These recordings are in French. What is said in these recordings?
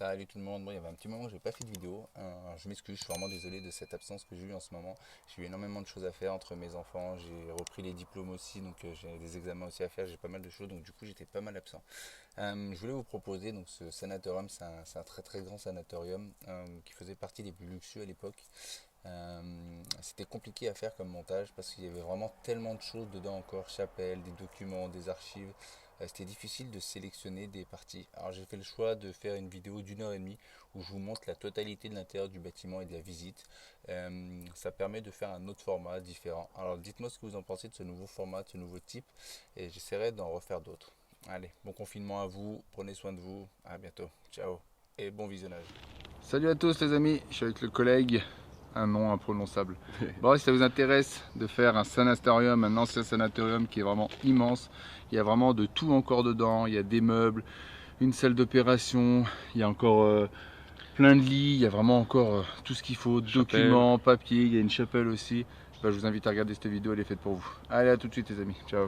Salut tout le monde, bon, il y avait un petit moment que j'ai pas fait de vidéo. Je m'excuse, je suis vraiment désolé de cette absence que j'ai eue en ce moment. J'ai eu énormément de choses à faire entre mes enfants, j'ai repris les diplômes aussi, donc j'ai des examens aussi à faire, j'ai pas mal de choses, donc du coup j'étais pas mal absent. Je voulais vous proposer donc ce sanatorium, c'est un très très grand sanatorium qui faisait partie des plus luxueux à l'époque. C'était compliqué à faire comme montage parce qu'il y avait vraiment tellement de choses dedans encore, chapelle, des documents, des archives. C'était difficile de sélectionner des parties. Alors j'ai fait le choix de faire une vidéo d'1 heure et demie où je vous montre la totalité de l'intérieur du bâtiment et de la visite. Ça permet de faire un autre format différent. Alors dites-moi ce que vous en pensez de ce nouveau format, de ce nouveau type, et j'essaierai d'en refaire d'autres. Allez, bon confinement à vous, prenez soin de vous, à bientôt, ciao et bon visionnage. Salut à tous les amis, je suis avec le collègue, un nom imprononçable. Bon, si ça vous intéresse de faire un sanatorium, un ancien sanatorium qui est vraiment immense, il y a vraiment de tout encore dedans, il y a des meubles, une salle d'opération, il y a encore plein de lits, il y a vraiment encore tout ce qu'il faut, documents, papiers, il y a une chapelle aussi. Je vous invite à regarder cette vidéo, elle est faite pour vous. Allez, à tout de suite les amis, ciao.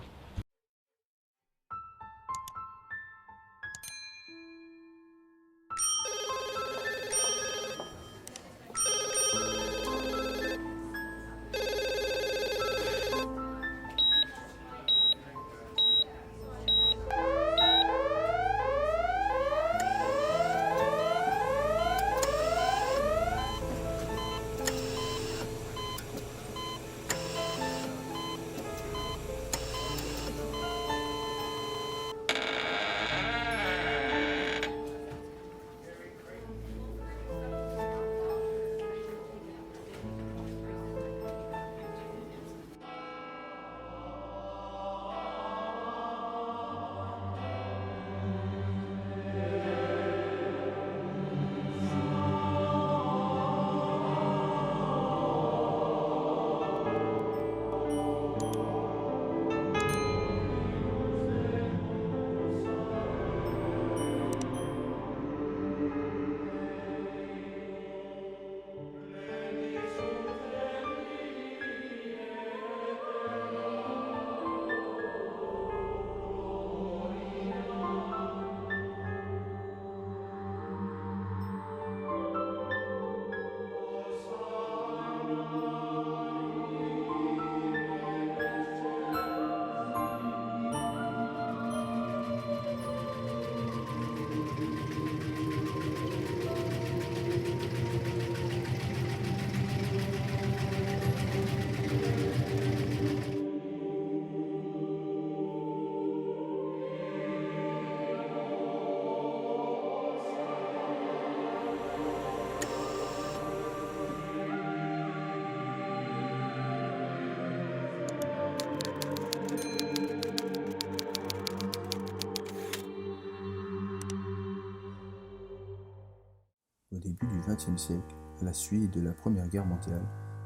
Au début du XXe siècle, à la suite de la Première Guerre mondiale,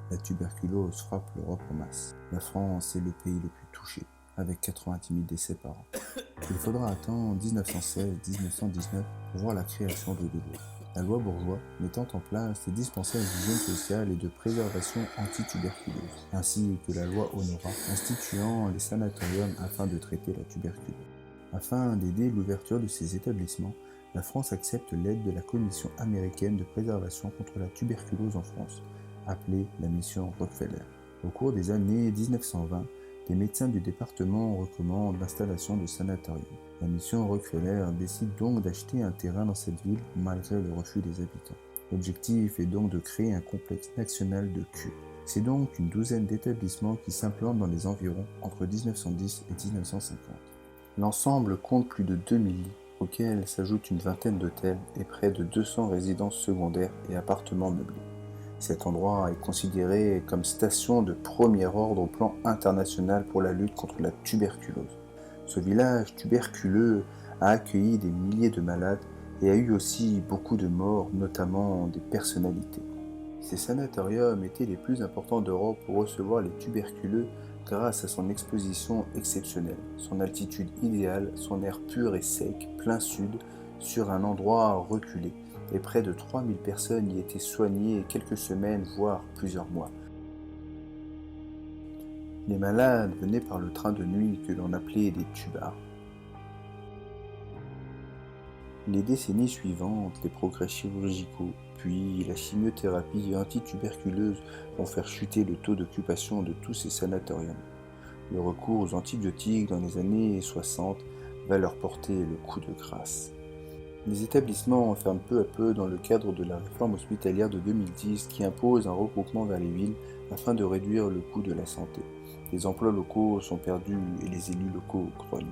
la tuberculose frappe l'Europe en masse. La France est le pays le plus touché, avec 90 000 décès par an. Il faudra attendre 1916-1919 pour voir la création de deux lois. La loi Bourgeois mettant en place des dispensaires d'hygiène sociale et de préservation anti-tuberculose, ainsi que la loi Honorat instituant les sanatoriums afin de traiter la tuberculose. Afin d'aider l'ouverture de ces établissements, la France accepte l'aide de la Commission américaine de préservation contre la tuberculose en France, appelée la mission Rockefeller. Au cours des années 1920, des médecins du département recommandent l'installation de sanatoriums. La mission Rockefeller décide donc d'acheter un terrain dans cette ville malgré le refus des habitants. L'objectif est donc de créer un complexe national de cure. C'est donc une douzaine d'établissements qui s'implantent dans les environs entre 1910 et 1950. L'ensemble compte plus de 2000 lits, auxquels s'ajoutent une vingtaine d'hôtels et près de 200 résidences secondaires et appartements meublés. Cet endroit est considéré comme station de premier ordre au plan international pour la lutte contre la tuberculose. Ce village tuberculeux a accueilli des milliers de malades et a eu aussi beaucoup de morts, notamment des personnalités. Ces sanatoriums étaient les plus importants d'Europe pour recevoir les tuberculeux grâce à son exposition exceptionnelle, son altitude idéale, son air pur et sec, plein sud, sur un endroit reculé, et près de 3000 personnes y étaient soignées quelques semaines, voire plusieurs mois. Les malades venaient par le train de nuit que l'on appelait des tubards. Les décennies suivantes, les progrès chirurgicaux, puis la chimiothérapie antituberculeuse vont faire chuter le taux d'occupation de tous ces sanatoriums. Le recours aux antibiotiques dans les années 60 va leur porter le coup de grâce. Les établissements ferment peu à peu dans le cadre de la réforme hospitalière de 2010 qui impose un regroupement vers les villes afin de réduire le coût de la santé. Les emplois locaux sont perdus et les élus locaux grognent.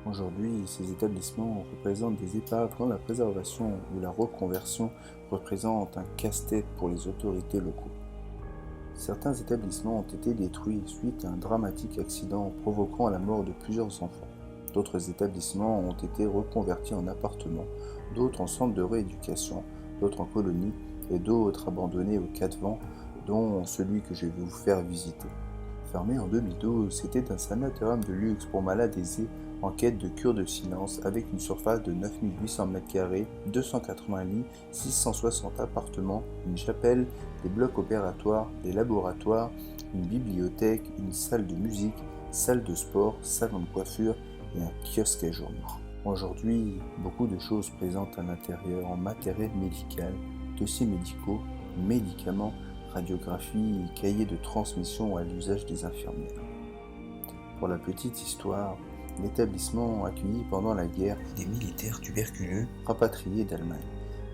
Aujourd'hui, ces établissements représentent des épaves dont la préservation ou la reconversion représente un casse-tête pour les autorités locaux. Certains établissements ont été détruits suite à un dramatique accident provoquant la mort de plusieurs enfants. D'autres établissements ont été reconvertis en appartements, d'autres en centres de rééducation, d'autres en colonies et d'autres abandonnés aux quatre vents, dont celui que je vais vous faire visiter. Fermé en 2012, c'était un sanatorium de luxe pour malades aisés en quête de cure de silence avec une surface de 9800 m², 280 lits, 660 appartements, une chapelle, des blocs opératoires, des laboratoires, une bibliothèque, une salle de musique, salle de sport, salon de coiffure et un kiosque à journaux. Aujourd'hui, beaucoup de choses présentes à l'intérieur en matériel médical, dossiers médicaux, médicaments, radiographie et cahiers de transmission à l'usage des infirmières. Pour la petite histoire, l'établissement accueillit pendant la guerre des militaires tuberculeux rapatriés d'Allemagne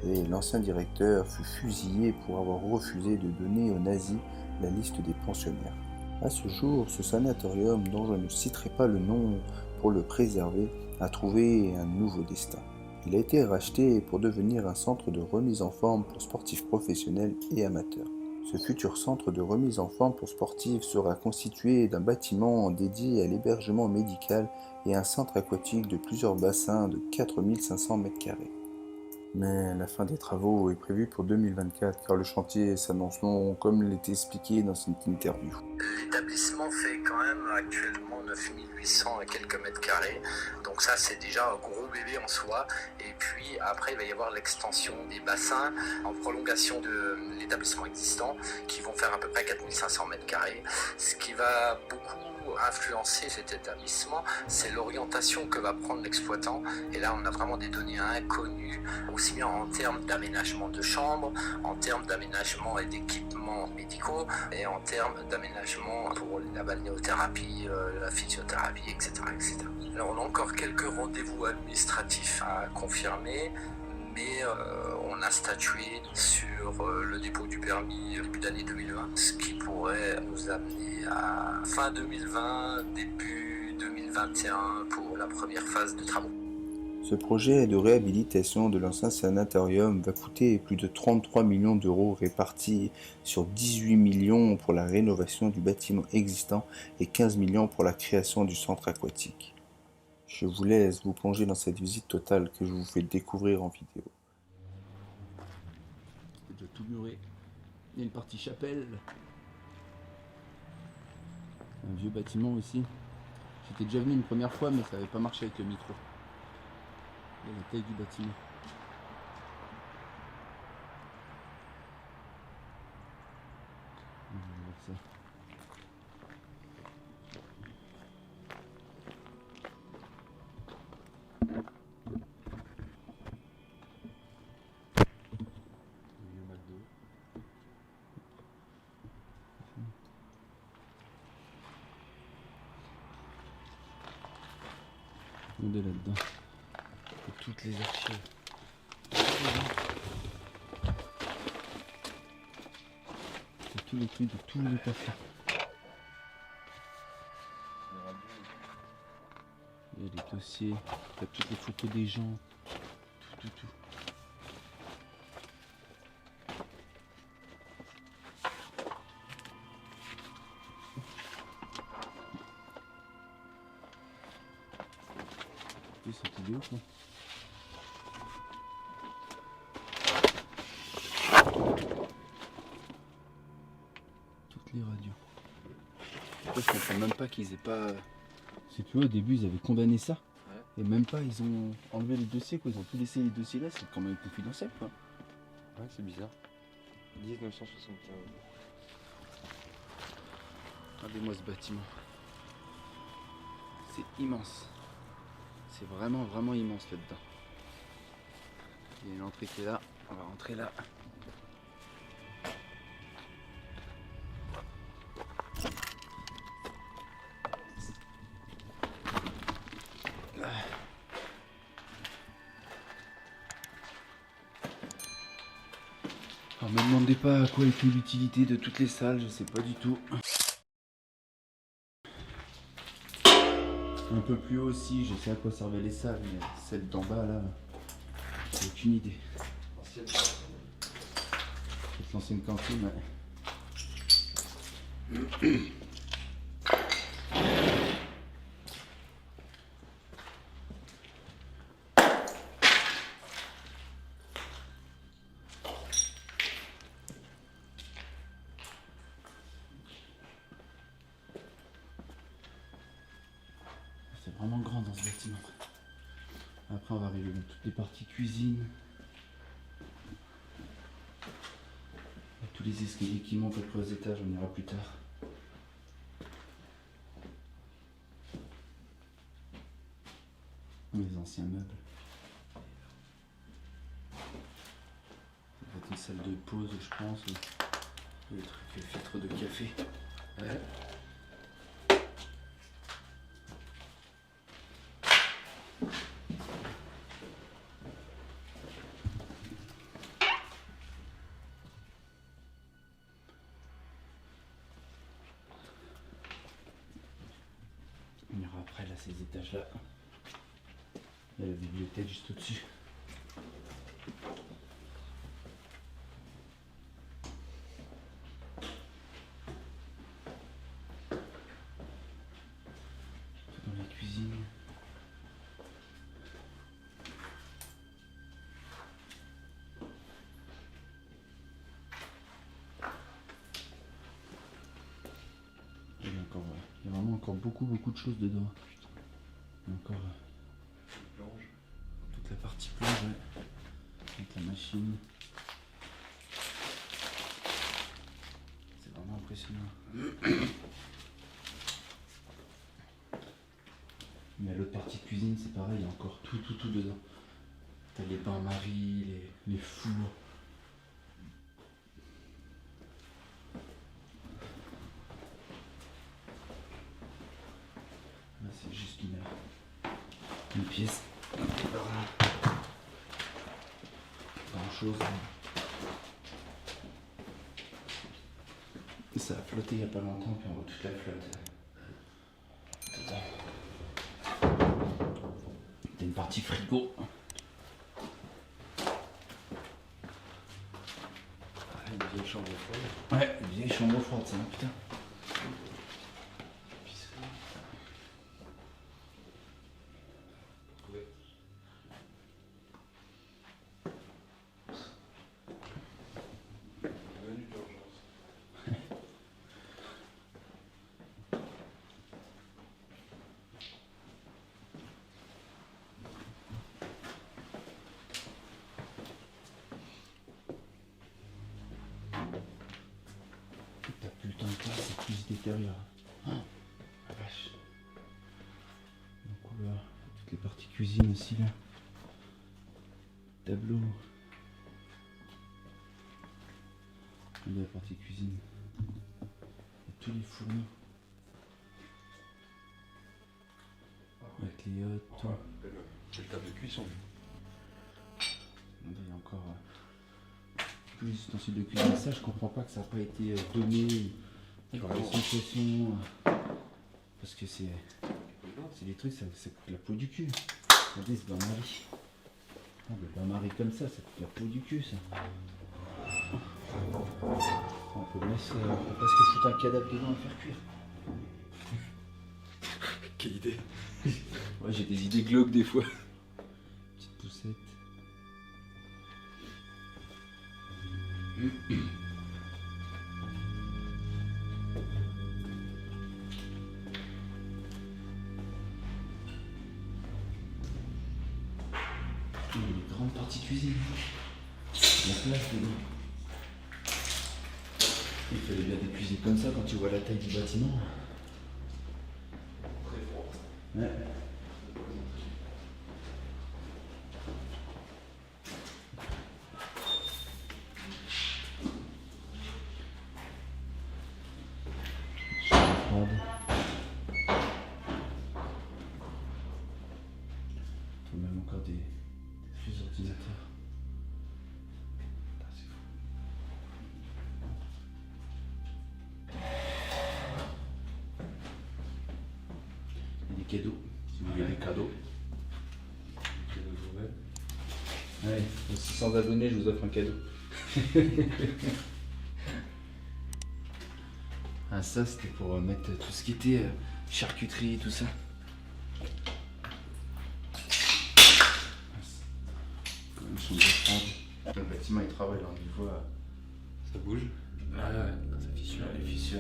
et l'ancien directeur fut fusillé pour avoir refusé de donner aux nazis la liste des pensionnaires. À ce jour, ce sanatorium, dont je ne citerai pas le nom pour le préserver, a trouvé un nouveau destin. Il a été racheté pour devenir un centre de remise en forme pour sportifs professionnels et amateurs. Ce futur centre de remise en forme pour sportifs sera constitué d'un bâtiment dédié à l'hébergement médical et un centre aquatique de plusieurs bassins de 4500 m². Mais la fin des travaux est prévue pour 2024 car le chantier s'annonce long comme l'était expliqué dans cette interview. L'établissement fait quand même actuellement 9800 et quelques mètres carrés, donc ça c'est déjà un gros bébé en soi. Et puis après il va y avoir l'extension des bassins en prolongation de l'établissement existant qui vont faire à peu près 4500 mètres carrés. Ce qui va beaucoup influencer cet établissement, c'est l'orientation que va prendre l'exploitant. Et là on a vraiment des données inconnues, aussi bien en termes d'aménagement de chambres, en termes d'aménagement et d'équipements médicaux, et en termes d'aménagement pour la balnéothérapie, la physiothérapie, etc., etc. Alors on a encore quelques rendez-vous administratifs à confirmer, mais on a statué sur le dépôt du permis début d'année 2020, ce qui pourrait nous amener à fin 2020, début 2021 pour la première phase de travaux. Ce projet de réhabilitation de l'ancien sanatorium va coûter plus de 33 millions d'euros répartis sur 18 millions pour la rénovation du bâtiment existant et 15 millions pour la création du centre aquatique. Je vous laisse vous plonger dans cette visite totale que je vous fais découvrir en vidéo. C'est déjà tout muré. Il y a une partie chapelle. Un vieux bâtiment aussi. J'étais déjà venu une première fois mais ça n'avait pas marché avec le micro. Et la taille du bâtiment. On va voir ça. Regardez là-dedans. Et toutes les archives. C'est tous les trucs de tous les patients. Il y a les dossiers, il y a toutes les photos des gens, tout. Cette idée ouf, hein. Toutes les radios. Je comprends même pas qu'ils aient pas. Si tu vois, au début ils avaient condamné ça. Ouais. Et même pas, ils ont enlevé les dossiers, quoi. Ils ont tout laissé les dossiers là, c'est quand même confidentiel, quoi. Ouais, c'est bizarre. 1975. Regardez-moi ce bâtiment. C'est immense. C'est vraiment immense là-dedans. Il y a une entrée qui est là, on va rentrer là. Alors me demandez pas à quoi était l'utilité de toutes les salles, je sais pas du tout. Un peu plus haut aussi, je sais à quoi servaient les salles, mais celle d'en bas là, j'ai aucune idée. Peut-être l'ancienne cantine, ouais. C'est vraiment grand dans ce bâtiment. Après on va arriver dans toutes les parties cuisine. Tous les escaliers qui montent après aux étages, on ira plus tard. Les anciens meubles. Ça va être une salle de pause, je pense. Les trucs filtre de café. Ouais. On ira après là, ces étages là. Il y a la bibliothèque juste au-dessus. Dans la cuisine. Il y a encore, il y a vraiment encore beaucoup de choses dedans. Il y a encore toute la partie plonge, ouais. Avec la machine. C'est vraiment impressionnant. Mais à l'autre partie de cuisine, c'est pareil, il y a encore tout dedans. T'as les bains-maries, les fours. Là, c'est juste une pièce. Grand chose. Ça a flotté il n'y a pas longtemps, puis on voit toute la flotte. T'as une partie frigo. Une vieille chambre froide. Ouais, une vieille chambre froide, ça, putain. T'as plus le temps de faire, c'est plus se détériore. Oh, la vache. Donc on va toutes les parties cuisine aussi là. Tableau. La partie cuisine. Et tous les fourneaux. Avec les hottes. Tout. C'est le table de cuisson. Il y a encore tous les ustensiles de cuisine. Ça, je comprends pas que ça n'a pas été donné. Par l'association. Parce que c'est des trucs, ça coûte la peau du cul. Regardez ce bain-marie. Ah, le bain-marie comme ça coûte la peau du cul, ça. On peut presque foutre un cadavre dedans et faire cuire. Quelle idée. Ouais, j'ai des idées glauques des fois. Petite poussette. Il y a une grande partie cuisine. La place dedans. Il fallait bien des cuisines comme ça quand tu vois la taille du bâtiment. Très froid. Ouais. cadeaux, si vous voulez des cadeaux. Cadeau de Noël. Ouais, aux 600 abonnés, je vous offre un cadeau. Ah, ça c'était pour mettre tout ce qui était charcuterie, tout ça. Comme ils sont bien francs. Le bâtiment il travaille là, on y voit. Ça bouge. Ah ouais, ça fissure. Les fissures.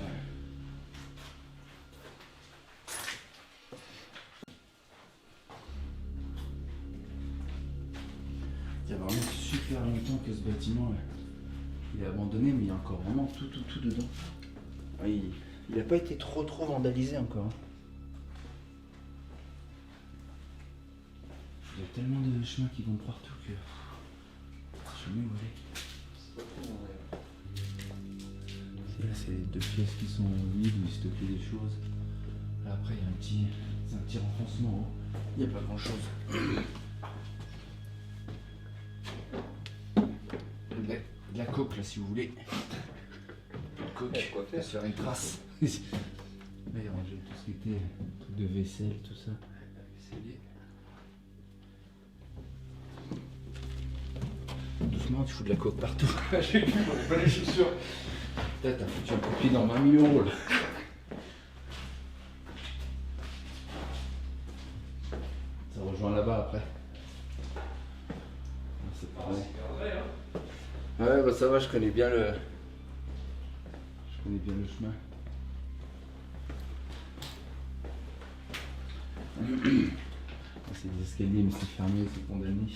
Il y a vraiment super longtemps que ce bâtiment il est abandonné, mais il y a encore vraiment tout dedans. Il n'a pas été trop vandalisé encore. Hein. Il y a tellement de chemins qui vont partout que je sais même où aller. Là, c'est les 2 pièces qui sont vides où il stockait des choses. Là, après, il y a un petit renfoncement en haut. Il n'y a pas grand chose. De la coke là, si vous voulez. Coke, quoi faire. sur une trace. Là, il rangeait tout ce qui était truc de vaisselle, tout ça. Vaisselier. Doucement, tu fous de la coke partout. J'ai cru qu'on n'avait pas les chaussures. Putain, t'as foutu un coup de pied dans 20 000 € là. Ça rejoint là-bas après. C'est pareil. Ouais, bah ça va, je connais bien le chemin. C'est des escaliers, mais c'est fermé, c'est condamné.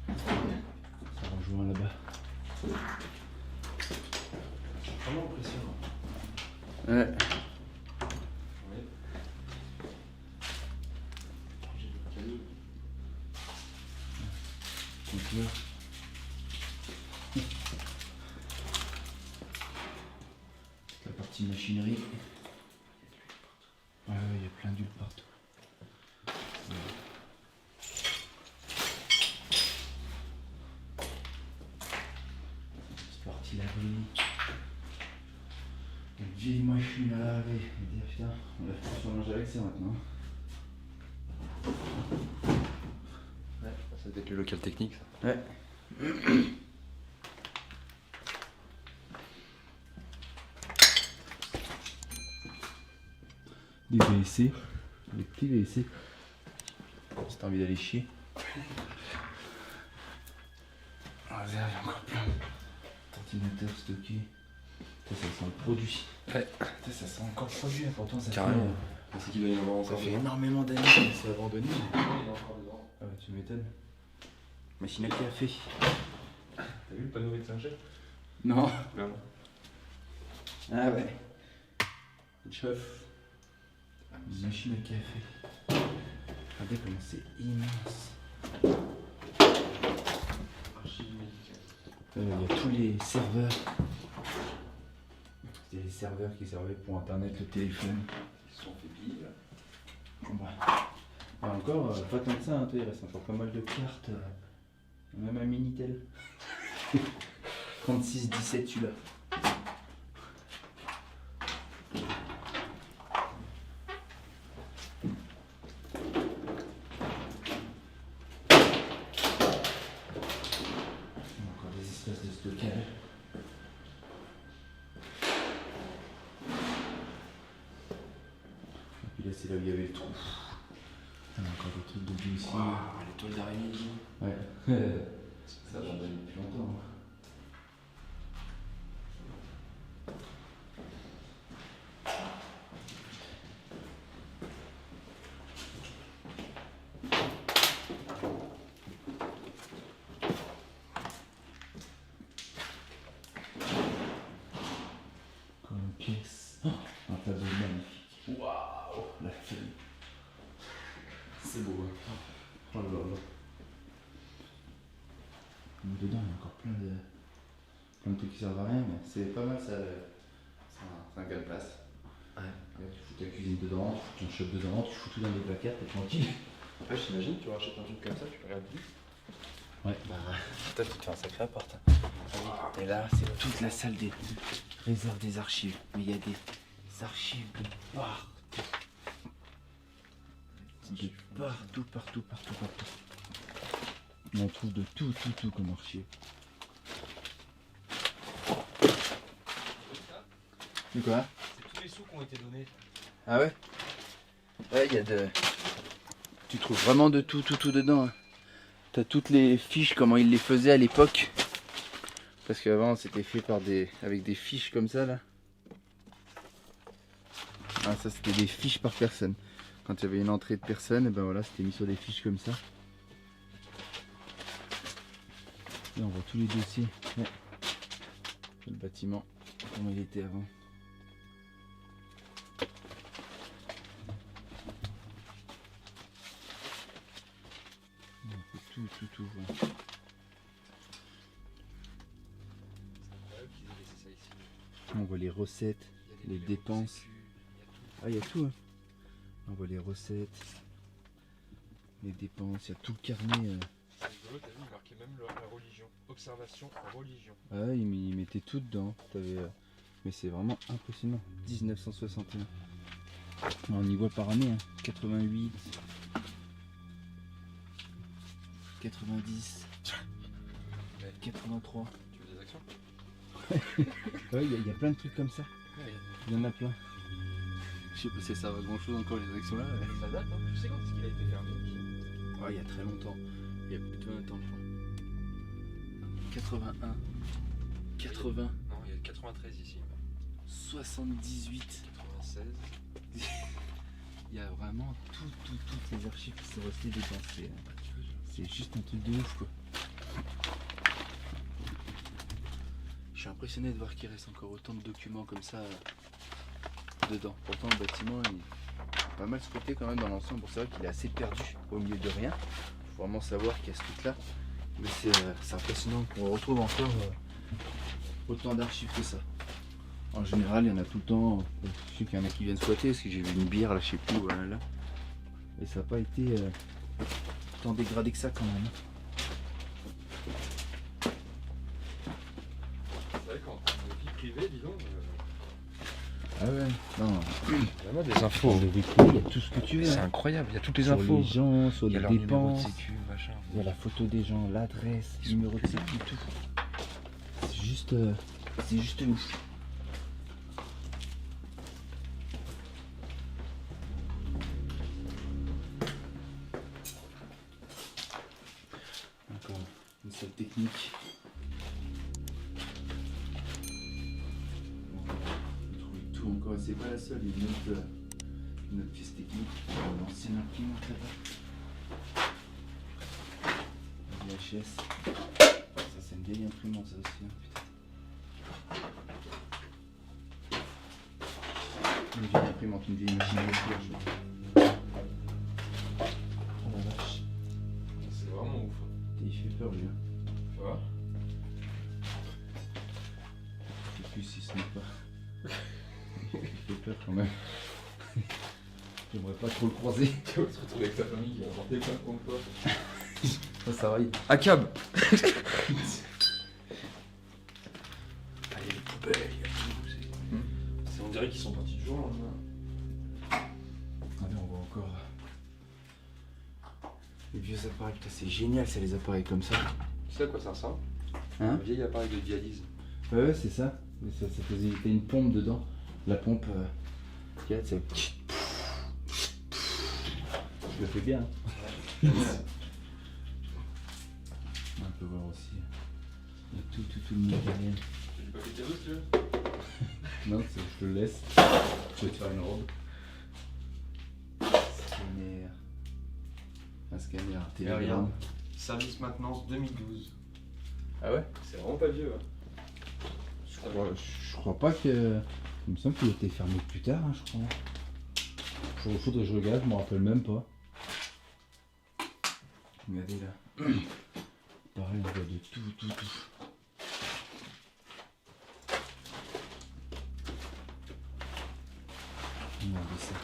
Ça rejoint là-bas. Vraiment impressionnant. Ouais. Donc là. La partie machinerie. Ouais, il y a plein d'huile partout. Cette partie laverie. Une vieille machine à laver. Putain, on lave plus sur linge avec ça maintenant. Ouais, ça doit être le local technique. Ça. Ouais. Des WC, des petits WC. Si t'as envie d'aller chier. Ah, il y a encore plein d'ordinateurs stockés. Ça sent le produit. Ouais. Ça sent encore le produit, pourtant ça Carrément. C'est qu'il doit y en avoir Ça encore. fait énormément d'années que c'est abandonné. Il y en a encore dedans. Ah ouais, tu m'étonnes. Machine à café. T'as vu le panneau médecin chef? Non. Non. Ah ouais. Chef. Une machine à café. Regardez comment c'est immense. Archive médicale. Il y a tous les serveurs. C'était les serveurs qui servaient pour internet, le téléphone. Ils se sont fait piller. Ah, encore, pas tant que ça, hein, il reste encore pas mal de cartes. Même un Minitel. 36-17 celui-là. Encore des espaces de stockage. Et puis là c'est là où il y avait le trou. Il y a encore des trucs de vie ici. Les toiles d'araignée. Ouais. Ça j'en donne depuis longtemps. Hein. Encore une pièce. Oh, un tableau magnifique. Waouh, la feuille. C'est beau. Hein. Oh là là. Donc dedans, il y a encore plein de trucs qui servent à rien, mais c'est pas mal ça. C'est un gars de place. Ouais. Regarde, tu fous ta cuisine dedans, tu fous ton shop dedans, tu fous tout dans des placards, t'es tranquille. Ouais, j'imagine, tu rachètes un truc comme ça, tu le regardes vite. Ouais. Bah, toi, tu te fais un sacré apport. Et là, c'est toute la salle des réserves des archives. Mais il y a des archives de partout. De partout. On trouve de tout comme archive. De quoi? C'est tous les sous qui ont été donnés. Ah ouais? Ouais, il y a de... Tu trouves vraiment de tout dedans. Hein. T'as toutes les fiches, comment ils les faisaient à l'époque. Parce qu'avant c'était fait par avec des fiches comme ça là. Ah, ça c'était des fiches par personne. Quand il y avait une entrée de personne, et ben voilà, c'était mis sur des fiches comme ça. Là on voit tous les dossiers. Ouais. Le bâtiment, comment il était avant. On peut tout voir. On voit les recettes, les dépenses. Ah, il y a tout. Hein. On voit les recettes, les dépenses, il y a tout le carnet. C'est rigolo, t'as vu, il marquait même la religion. Observation, religion. Ah ouais, il mettait tout dedans. Mais c'est vraiment impressionnant. 1961. On y voit par année. Hein. 88. 90. 83. Tu veux des actions? Ouais, il y a plein de trucs comme ça. Il y en a plein. Je sais pas si ça va grand chose encore les actions là. Ça date, hein? Tu sais quand est-ce qu'il a été fermé? Ouais, il y a très longtemps. Il y a plus de 20 ans, je crois. 81. 80. Non, il y a 93 ici. 78. 96. Il y a vraiment toutes les archives qui sont restées dedans. C'est juste un truc de ouf quoi. Je suis impressionné de voir qu'il reste encore autant de documents comme ça dedans. Pourtant le bâtiment il est pas mal squatté quand même dans l'ensemble. C'est vrai qu'il est assez perdu au milieu de rien. Faut vraiment savoir qu'il y a ce truc là. Mais c'est impressionnant qu'on retrouve encore autant d'archives que ça. En général il y en a tout le temps. Je sais qu'il y en a qui viennent squatter parce que j'ai vu une bière là, je sais plus où, là. Et ça n'a pas été tant dégradé que ça quand même. C'est vrai qu'en termes de vie privée, dis donc. Ah ouais, non. Vraiment des infos. Sur le vécu, il y a tout ce que tu veux. C'est Hein. incroyable, il y a toutes les Sur infos. les gens, sur Il y a les leur numéro de dépenses, sécu, machin. il y a la photo des gens, l'adresse, le numéro de sécu, tout. C'est juste ouf. Encore une salle technique. On trouve tout encore, c'est pas la seule, il y a une autre pièce technique, l'ancienne imprimante là-bas. VHS. Ça c'est une vieille imprimante ça aussi. Hein, putain. Une vieille imprimante, une vieille machine à écrire. Oh la vache. C'est vraiment ouf. Il fait peur lui. Hein. Tu vois? Je sais plus si ce n'est pas. Il fait peur quand même. J'aimerais pas trop le croiser. Tu vas te retrouver avec ta famille qui va porter plein de comptes quoi. Ça va. À cab. Allez, les poubelles, il y a tout. On dirait qu'ils sont partis du jour au lendemain. Allez, on voit encore les vieux appareils. Putain, c'est génial, ça, les appareils comme ça. Tu sais à quoi ça ressemble? Hein? Un vieil appareil de dialyse. Ouais, c'est ça. Mais ça faisait t'as une pompe dedans. La pompe, regarde, c'est. Je le fais bien. Hein. On peut voir aussi. Il y a tout le matériel. Tu veux du papier cadeau si tu veux? Non, je te le laisse. Je vais te faire une robe. Scanner. Un scanner, un télégramme. Service maintenance 2012. Ah ouais? C'est vraiment pas vieux. Hein. Je crois pas que. Il me semble qu'il a été fermé plus tard, hein, je crois. Il faudrait que je regarde, je me rappelle même pas. Regardez là. Pareil, on voit de tout. Regardez ça.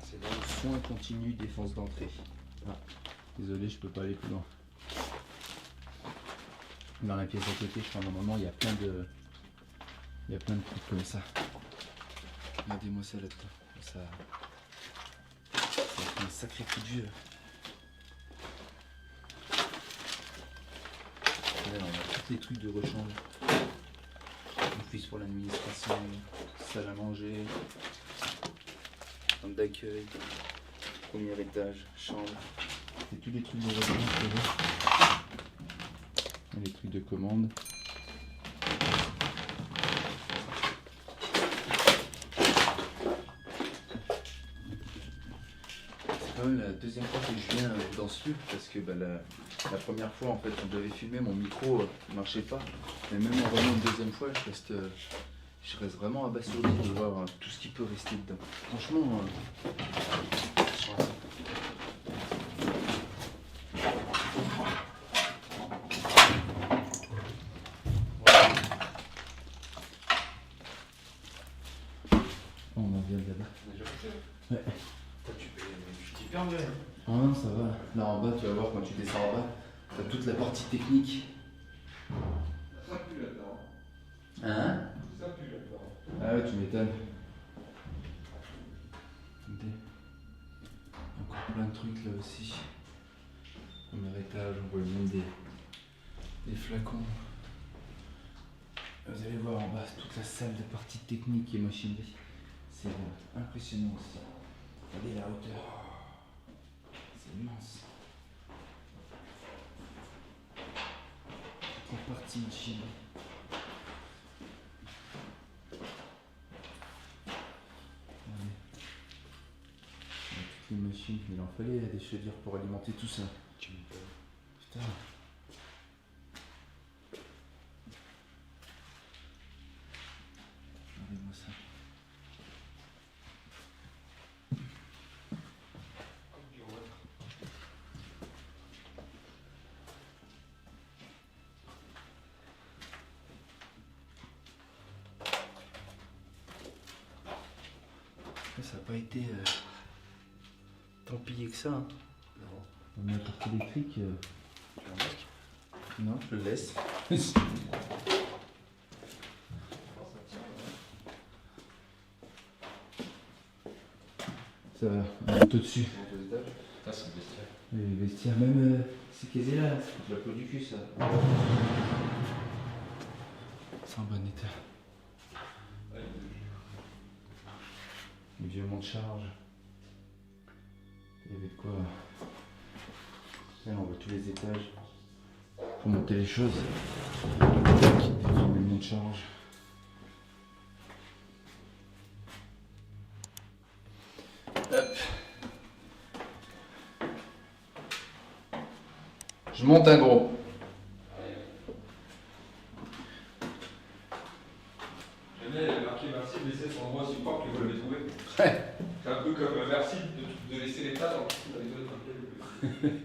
C'est dans le soin continu défense d'entrée. Ah, désolé, je peux pas aller plus loin. Dans la pièce à côté, je crois normalement il y a plein de trucs comme ça. Regardez-moi ça là-dedans. Ça fait un sacré coup de vieux. Là, on a tous les trucs de rechange. Office pour l'administration, salle à manger, chambre d'accueil, premier étage, chambre. C'est tous les trucs de rechange. Et les trucs de commande. C'est quand même la deuxième fois que je viens dans ce lieu parce que la première fois en fait quand j'avais filmé mon micro ne marchait pas. Mais même en revenant une deuxième fois je reste vraiment abasourdi de voir tout ce qui peut rester dedans. Franchement on en vient de là-bas. Ouais. Tu perds bien. Oh non, ça va. Là en bas, tu vas voir quand tu descends en bas, t'as toute la partie technique. Ça pue là-dedans. Hein? Ça pue là-dedans. Ah ouais, tu m'étonnes. Attendez. Encore plein de trucs là aussi. Premier étage, on voit même des flacons. Vous allez voir en bas toute la salle de partie technique et machinerie. C'est impressionnant aussi. Regardez la hauteur. C'est immense. Toute la partie machinerie. Regardez. Il y a toutes les machines, il en fallait des chaudières pour alimenter tout ça. Putain. Regardez-moi ça. Ça n'a pas été tant pillé que ça. Hein. Non. On a la partie électrique. Tu as un masque? Non, je le laisse. Ça va, on monte au-dessus. Monte aux étages. Ça, c'est le vestiaire. Les vestiaires, même c'est quasi là, c'est la peau du cul ça. C'est en bon état. Les vieux monts de charge. Il y avait de quoi. Là, on voit tous les étages. Pour monter les choses. Les vieux monts de charge. Hop. Je monte un gros. J'aime bien, il avait marqué merci de laisser son endroit support que vous l'avez trouvé. Ouais. C'est un peu comme merci de laisser les plats dans les toilettes dans lesquelles.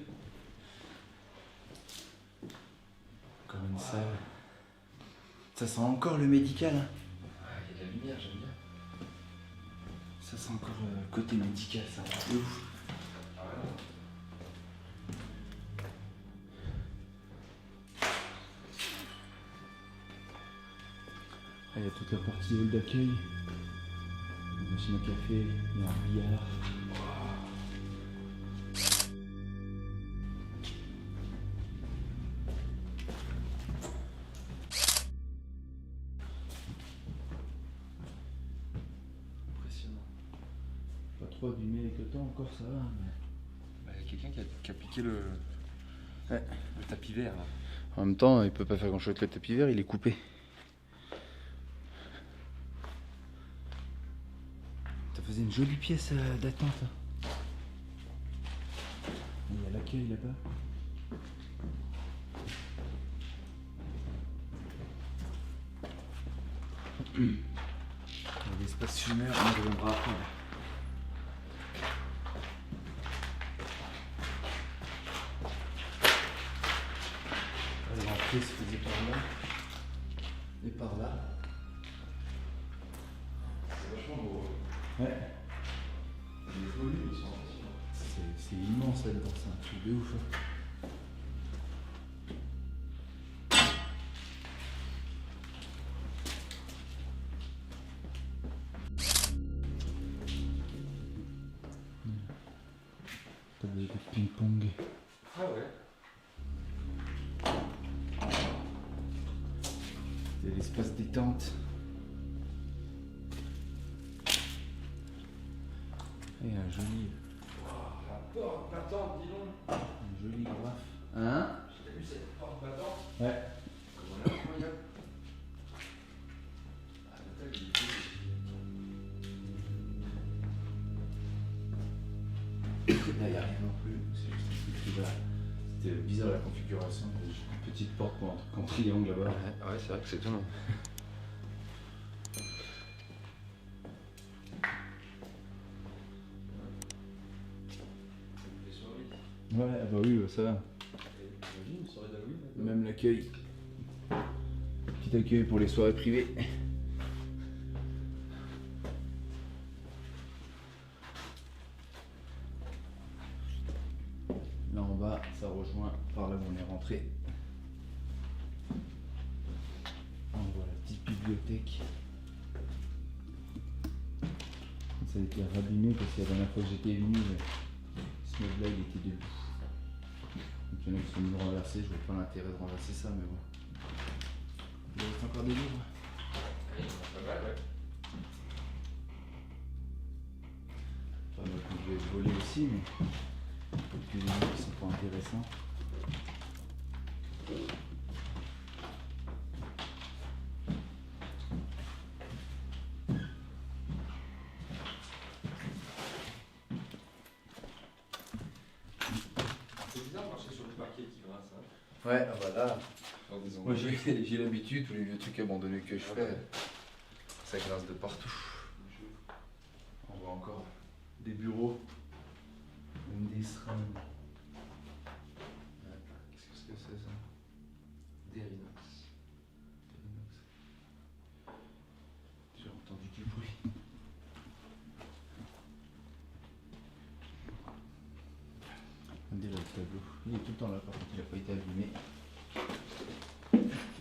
Encore une salle. Ça sent encore le médical. Hein. Ah, il y a de la lumière, j'aime bien. Ça sent encore côté médical, ça. C'est ouf. Ah ouais, non. Ah, il y a toute la partie hall d'accueil. Une machine à café, il y a un billard. Impressionnant. Pas trop abîmé avec le temps encore, ça va. Mais... Bah, il y a quelqu'un qui a piqué le tapis vert là. En même temps, il peut pas faire grand chose avec le tapis vert, il est coupé. Ça faisait une jolie pièce d'attente. Hein. Il y a l'accueil là-bas. Il y a l'espace fumeur, on y reviendra après. Là. L'entrée se faisait par là et par là. C'est vachement beau. Ouais. Les volumes ils sont impressionnants. C'est immense là-dedans, c'est un truc de ouf. Hein. Table de ping-pong. Ah ouais. C'est l'espace détente. Et un joli. La porte battante, dis donc. Un joli graphe. Hein? J'ai vu cette porte battante. Ouais. Comment elle est incroyable. Ah, la table, il est cool. Là, il n'y a rien non plus. C'est juste un truc qui va. C'était bizarre la configuration. Il y a juste une petite porte pour un truc en triangle là-bas. Ouais, c'est vrai que c'est étonnant. Ouais, bah oui, ça va. Imagine une soirée d'Halloween. Même l'accueil. Petit accueil pour les soirées privées. Là en bas, ça rejoint par là où on est rentré. On voit la petite bibliothèque. Ça a été rabîmé parce que la dernière fois que j'étais venu, ce meuble-là il était debout. Donc il y en a qui sont venus le renverser, je vois pas l'intérêt de renverser ça, mais bon. Il reste encore des livres. Pas mal, ouais. Enfin, moi, je vais voler aussi, mais quelques livres qui sont pas intéressants. C'est bizarre de marcher sur le parquet qui grince, hein. Ouais, ah bah là, Dans des moi endroits. j'ai l'habitude, tous les vieux trucs abandonnés que je fais, ça grince de partout. On voit encore des bureaux, même des seringues. Ouais, qu'est-ce que c'est ça? Derinox. J'ai entendu du bruit. Regardez là, le tableau. Il est tout le temps là, par contre, il n'a pas été abîmé.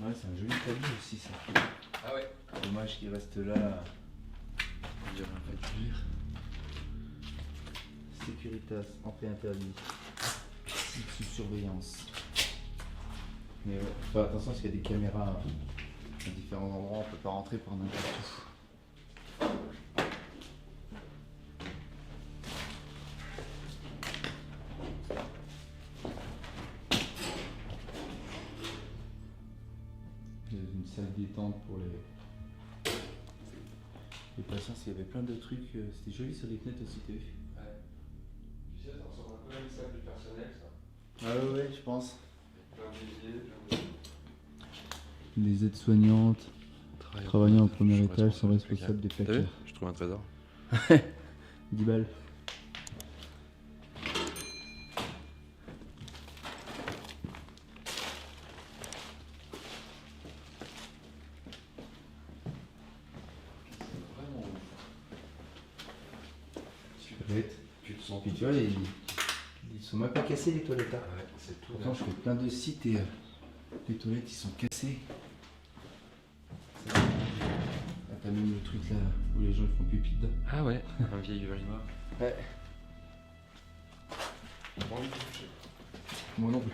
Ouais, c'est un joli tableau aussi, ça. Ah ouais. Dommage qu'il reste là. On dirait un peu de cuir. Securitas, entrée interdit. Site sous surveillance. Mais ouais, faut faire attention parce qu'il y a des caméras à différents endroits, on peut pas rentrer par n'importe où. Il y a une salle détente pour les patients, il y avait plein de trucs, c'était joli sur les fenêtres aussi, t'as vu? Ouais. Tu sais, ça ressemble un peu à une salle du personnel, ça. Ah ouais, je pense. Plein d'éviers, plein de... Les aides-soignantes travaillant au premier étage sont responsables des T'as vu? placards. Je trouve un trésor. 10 balles. Vraiment ouf. Toilettes. Tu te sens Puis tu vois, ils sont même pas cassés les toilettes. Hein. Ouais, c'est tout. Pourtant, je fais plein de sites et les toilettes ils sont cassés. Là, t'as même le truc là où les gens ils font pipi dedans. Ah ouais, un vieil urinoir. Ouais. J'ai pas envie de toucher. Moi non plus.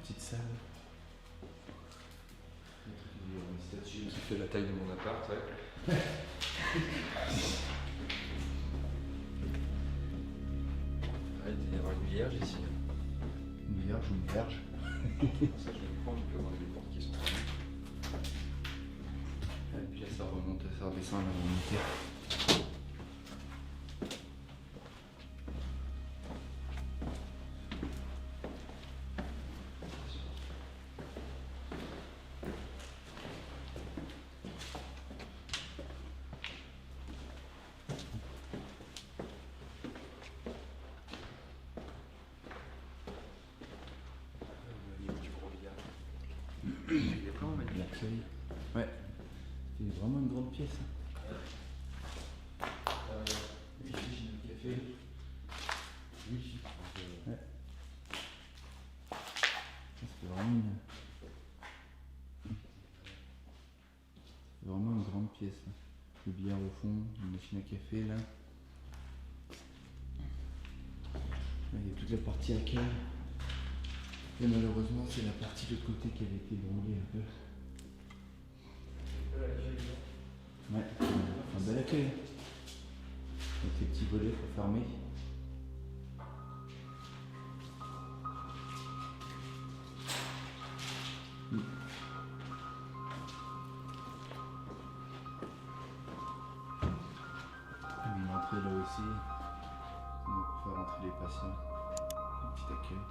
Petite salle. Une statue. Qui fait la taille de mon appart, ouais. Ah, il doit y avoir une vierge ici. Une vierge ou une vierge. Ça, je vais le prendre, il peut y avoir des portes qui sont fermées. Et puis là ça remonte, ça redescend à la volonté. Au niveau du gros billard. Il est plein, mais L'accueil. Ouais. C'est vraiment une grande pièce. Hein. café. Oui. Ouais. C'est vraiment une grande pièce. Là. Le billard au fond, une machine à café là. Là, il y a toute la partie à cave. Et malheureusement, c'est la partie de l'autre côté qui avait été branlée un peu. Ouais, un bel accueil. Avec les petits volets pour fermer. Une entrée là aussi. On va faire rentrer les patients. Un petit accueil.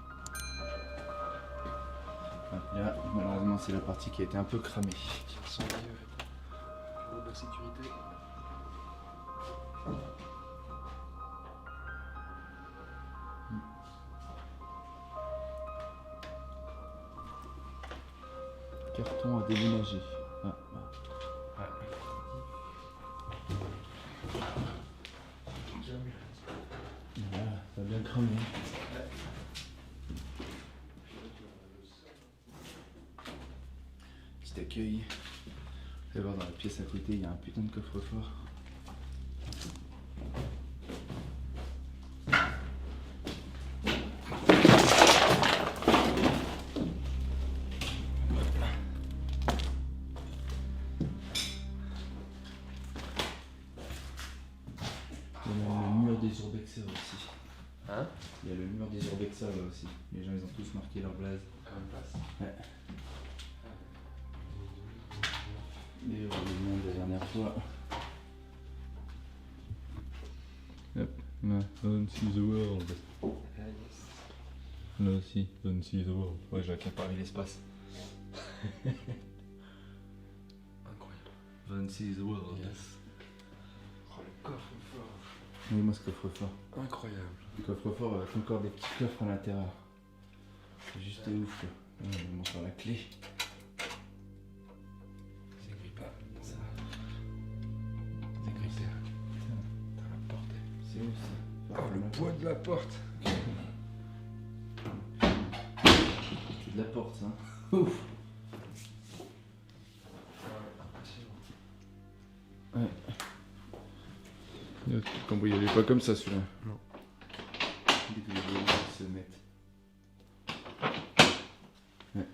Et là, malheureusement, c'est la partie qui a été un peu cramée. Qui ressemble de la sécurité. Carton à déménager. Ah, voilà, ça a bien cramé. Petit accueil. Vous allez voir dans la pièce à côté, il y a un putain de coffre-fort. Il y a le mur des urbexas aussi. Hein? Il y a le mur des urbexas là aussi. Les gens ils ont tous marqué leur blaze. À la même place. Ouais. D'ailleurs, on le monde la dernière fois. Hop, là, don't see the world. Ah yes. Là aussi, don't see the world. Ouais, j'ai accaparé l'espace. Incroyable. Don't see the world. Yes. Oh le coffre-fort. Oui, moi ce coffre-fort. Incroyable. Le coffre-fort avec encore des petits coffres à l'intérieur. C'est juste ouf quoi. Là, on va montrer la clé. C'est grippé. Ça. C'est grippé. T'as la porte. C'est ouf ça. Oh le poids de la porte. C'est de la porte ça. Ouf. Ouais. Ne cambriolez pas comme ça celui-là. Non. Dès que les volets se mettent. Ouais.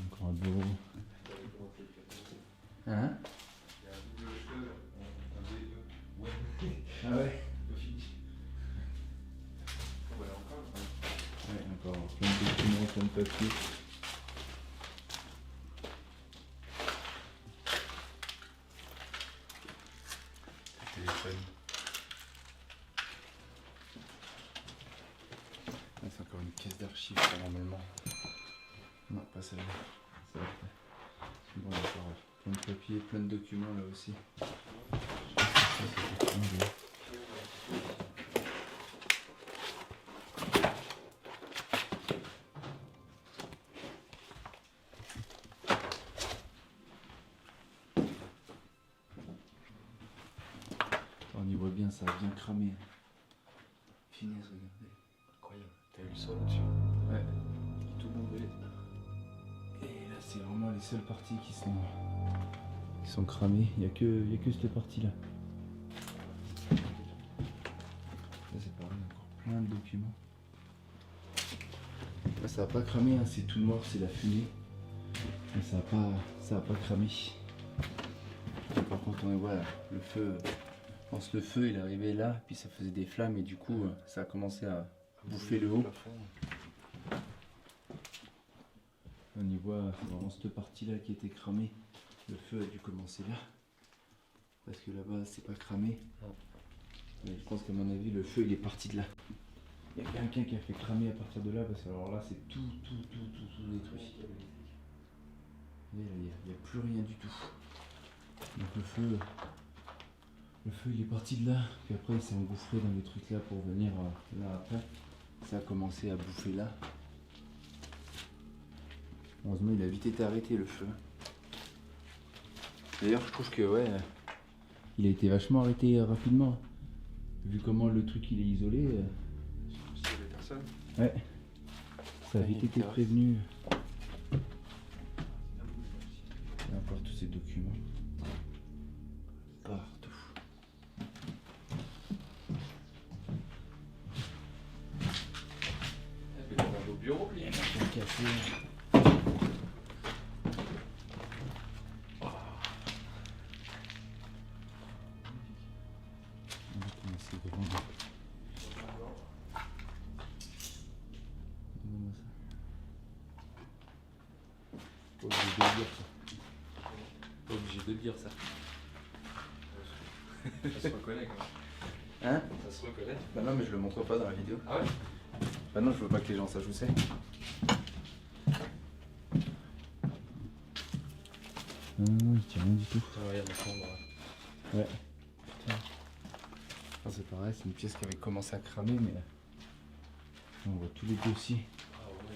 Encore un bureau. Hein? Ah ouais? Ouais, encore plein de documents, plein de papiers. Téléphone. Là, c'est encore une caisse d'archives, ça, normalement. Non, pas celle-là. C'est après. Bon, il y a encore plein de papiers, plein de documents là aussi. Ça, c'est tout. On y voit bien, ça a bien cramé. Finesse, regardez. Incroyable. T'as vu le sol au-dessus? Ouais. Tout bombé. Et là, c'est vraiment les seules parties qui sont cramées. Il n'y a que cette partie-là. Ça, c'est pareil, encore plein de documents. Là, ça n'a pas cramé, hein, c'est tout noir, c'est la fumée. Mais ça a pas cramé. Et par contre, on voit là, le feu. Je pense que le feu il est arrivé là, puis ça faisait des flammes et du coup ça a commencé à bouffer le haut. On y voit vraiment cette partie là qui était cramée. Le feu a dû commencer là. Parce que là-bas c'est pas cramé. Mais je pense qu'à mon avis le feu il est parti de là. Il y a quelqu'un qui a fait cramer à partir de là parce que alors là c'est tout détruit. Et là il n'y a plus rien du tout. Donc le feu il est parti de là, puis après il s'est engouffré dans les trucs là pour venir là après. Ça a commencé à bouffer là. Heureusement il a vite été arrêté le feu. D'ailleurs, je trouve que ouais, il a été vachement arrêté rapidement. Vu comment le truc il est isolé. S'il y avait personne. Ouais. Ça a vite été prévenu. Il y a encore tous ces documents. Partout. Il y a un beau bureau, lui. Il y a un café. C'est grand. Pas obligé de le dire, ça. Ça se reconnaît quand même. Hein? Ça se reconnaît. Bah non, mais je le montre pas dans la vidéo. Ah ouais? Bah non, je veux pas que les gens sachent où c'est. Non, il tient rien du tout. Ah, regarde la chambre. Ouais. Putain. Ah, c'est pareil, c'est une pièce qui avait commencé à cramer, mais on voit tous les dossiers. Ah ouais.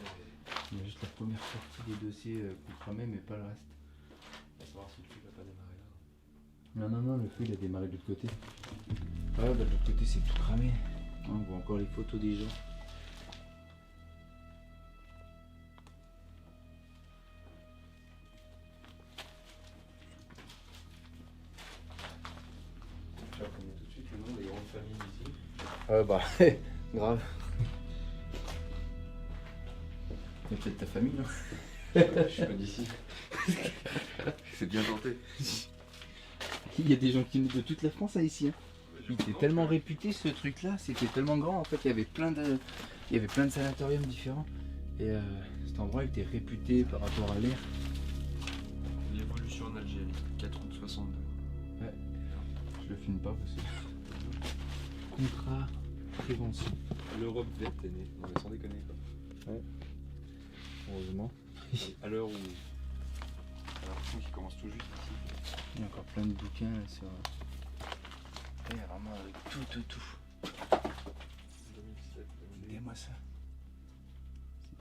Il y a juste la première sortie des dossiers qu'on cramait, mais pas le reste. On va savoir si le feu va pas démarrer là. Non, non, non, le feu il a démarré de l'autre côté. Ouais, bah de l'autre côté c'est tout cramé. Ah, on voit encore les photos des gens. Tu vas connaître tout de suite le nom des grandes familles ici. Bah, grave. Il y a peut-être ta famille, non? Je suis pas d'ici. C'est bien tenté. Il y a des gens qui viennent de toute la France à ici. Hein. Il était tellement réputé ce truc-là, c'était tellement grand en fait, il y avait plein de sanatoriums différents. Et cet endroit était réputé par rapport à l'air. L'évolution en Algérie, 4 août 62. Ouais. Je le filme pas parce que. Contrat prévention. L'Europe verte est née. Non mais sans déconner quoi. Ouais. Heureusement. À l'heure où. J'ai l'impression qu'il commence tout juste ici. Il y a encore plein de bouquins là, sur. Il y a vraiment tout. 2017, 2018. Regardez-moi ça.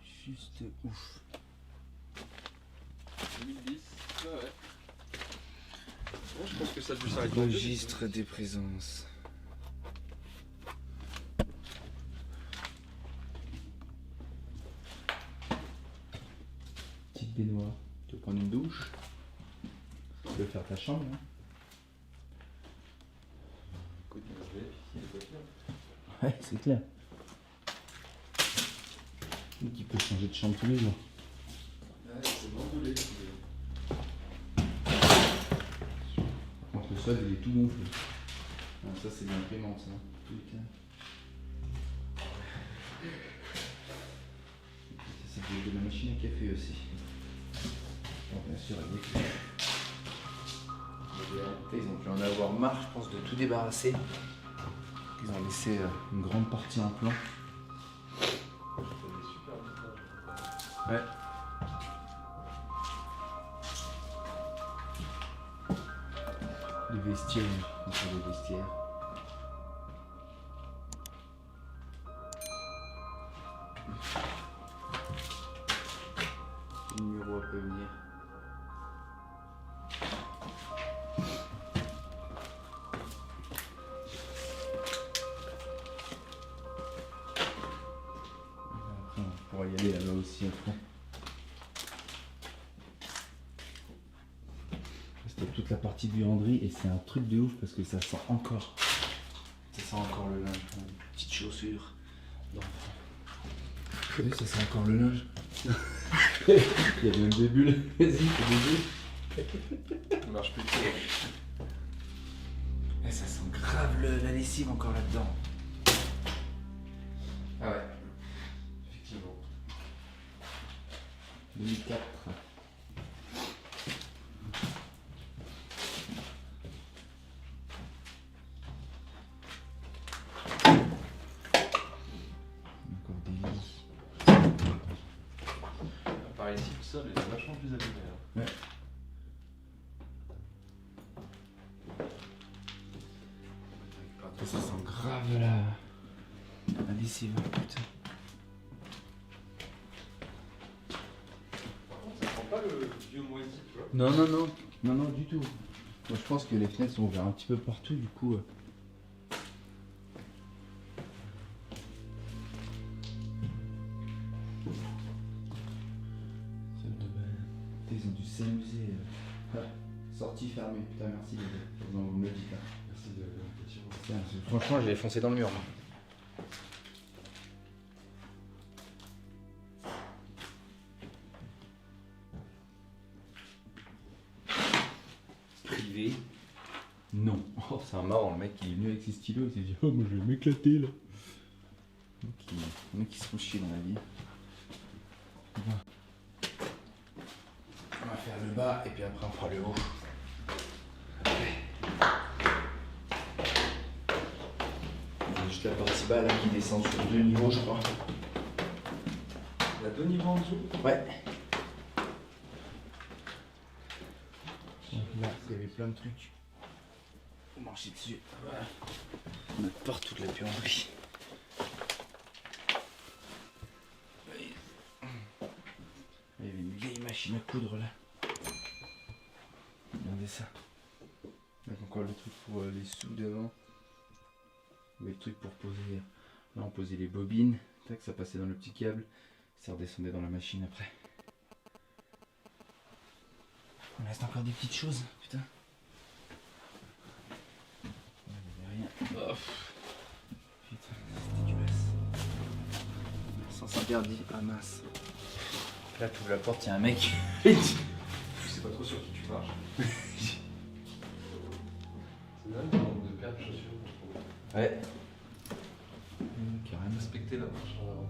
C'est juste ouf. 2010, ouais. Ouais, je pense que ça a dû s'arrêter. Registre des présences. Petite baignoire. Tu veux prendre une douche? Tu peux faire ta chambre, hein? Écoute, je vais ici, les voitures. Ouais, c'est clair. Donc il peut changer de chambre tous les jours. Ouais, c'est mandolé. Par contre, le sol il est tout gonflé. Ah, ça c'est de l'imprimante, ça. Putain. Ça c'est de la machine à café aussi. Bon, bien sûr, elle est claire. Ils ont pu en avoir marre, je pense, de tout débarrasser. Ils ont laissé une grande partie en plan. Ouais. Les vestiaires, entre les vestiaires. Le numéro à prévenir. Après, on pourra y aller là-bas aussi après. C'était toute la partie buanderie et c'est un truc de ouf parce que ça sent encore. Ça sent encore le linge. Une petite chaussure d'enfant. Oui, ça sent encore le linge. Il y a même des bulles. Vas-y, fais des bulles. Ça marche plus. Et ça sent grave la lessive encore là-dedans. Ah ouais. Effectivement. 2004. Encore des lits. Par ici, le sol est vachement plus abîmé. Hein. Ouais. Ça sent grave la lessive, putain. Par contre, ça sent pas le vieux moisi, tu vois. Non, non, non. Non, non, du tout. Moi je pense que les fenêtres sont ouvertes un petit peu partout du coup. Ils ont dû s'amuser. Sortie fermée. Putain merci les gars. Vous me le dites là. Merci de l'invitation. Tiens, franchement je vais foncer dans le mur. Privé. Non. Oh, c'est un marrant, le mec il est venu avec ses stylos, il s'est dit oh moi je vais m'éclater là. Les mecs qui se font chier dans la vie. On va faire le bas et puis après on fera le haut. Il y a juste la partie bas là qui descend sur 2 niveaux je crois. Il y a 2 niveaux en dessous? Ouais. Là, il y avait plein de trucs. On marchait dessus. Voilà. On a partout de la puanderie. Il y avait une vieille machine à coudre là. Regardez ça. Avec encore le truc pour les sous devant. Le truc pour poser. Là on posait les bobines. Tac, ça passait dans le petit câble. Ça redescendait dans la machine après. Il reste encore des petites choses, putain. Il n'y avait rien. Oh. Putain, c'est dégueulasse. Sens interdit, ah mince. Là, tu ouvres la porte, il y a un mec. Je sais pas trop sur qui tu marches. C'est dingue le nombre de paires de chaussures que je trouve. Ouais. Carrément. Respecter la marche en avant.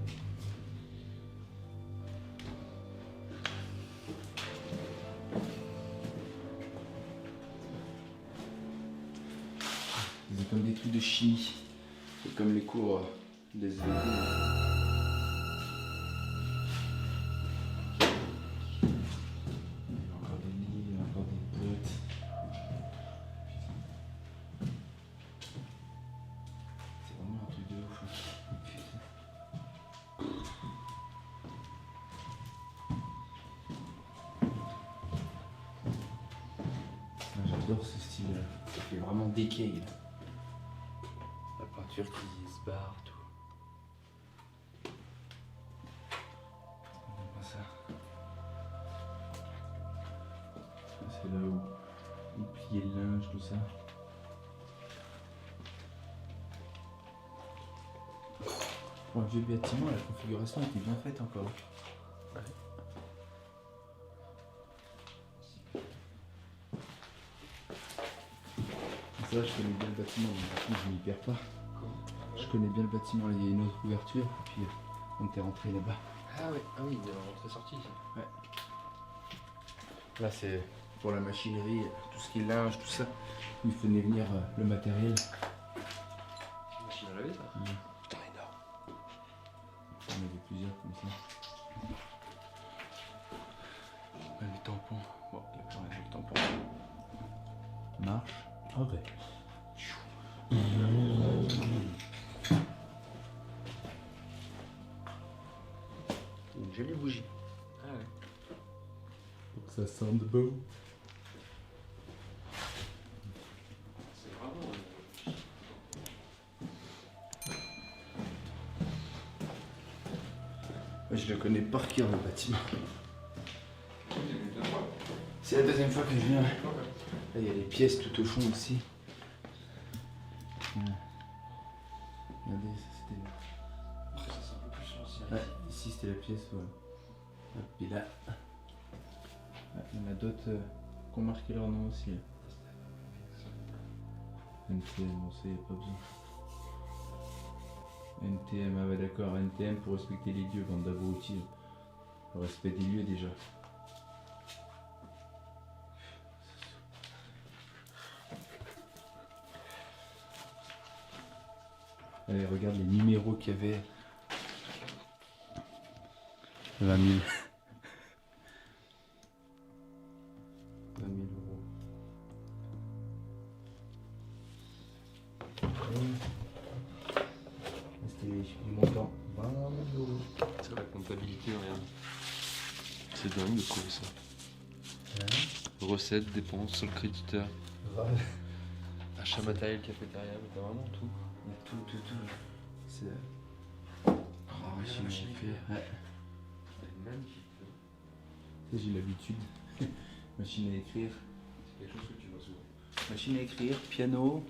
C'est comme des trucs de chimie. C'est comme les cours des écoles. Il y a encore des lits, il y a encore des potes. C'est vraiment un truc de ouf. Hein. Putain. Ah, j'adore ce style. Ça fait vraiment decay. La peinture qui se barre, tout. On voit ça. C'est là où on pliait le linge, tout ça. Pour un vieux bâtiment, la configuration était bien faite encore. Ouais. Ça, je connais bien le bâtiment, mais par contre, je m'y perds pas. Je connais bien le bâtiment, il y a une autre ouverture, et puis on était rentré là-bas. Ah oui, il est rentré-sorti ici. Ouais. Là, c'est pour la machinerie, tout ce qui est linge, tout ça. Il venait venir le matériel. C'est une machine à laver ça? Putain, énorme. On avait plusieurs comme ça. Ouais, les tampons. Bon, il n'y a plus rien sur le tampon. Marche. Ah ouais. Une jolie bougie. Ah ouais. Pour que ça sente beau. C'est vraiment. Je le connais par cœur le bâtiment. C'est la deuxième fois que je viens. Là, il y a les pièces tout au fond aussi. Regardez, ça c'était. Ça c'est un peu plus ancien. Ouais, ici c'était la pièce, voilà. Hop, et là. Ouais, il y en a d'autres qui ont marqué leur nom aussi. Là. NTM, bon ça y a pas besoin. NTM, ah ouais d'accord, NTM pour respecter les dieux, bande d'abrutis. Le respect des lieux déjà. Allez, regarde les numéros qu'il y avait. 20 000. 20 000 euros. C'était du montant. 20 000 euros. C'est la comptabilité, regarde. C'est dingue de trouver ça. Recettes, dépenses, solde créditeur. Grave. Achat matériel cafétéria, mais t'as vraiment tout. Il y a tout. C'est la machine à écrire. Ouais. Elle est magnifique. Ça, j'ai l'habitude. Machine à écrire. C'est quelque chose que tu vois souvent. Machine à écrire, piano.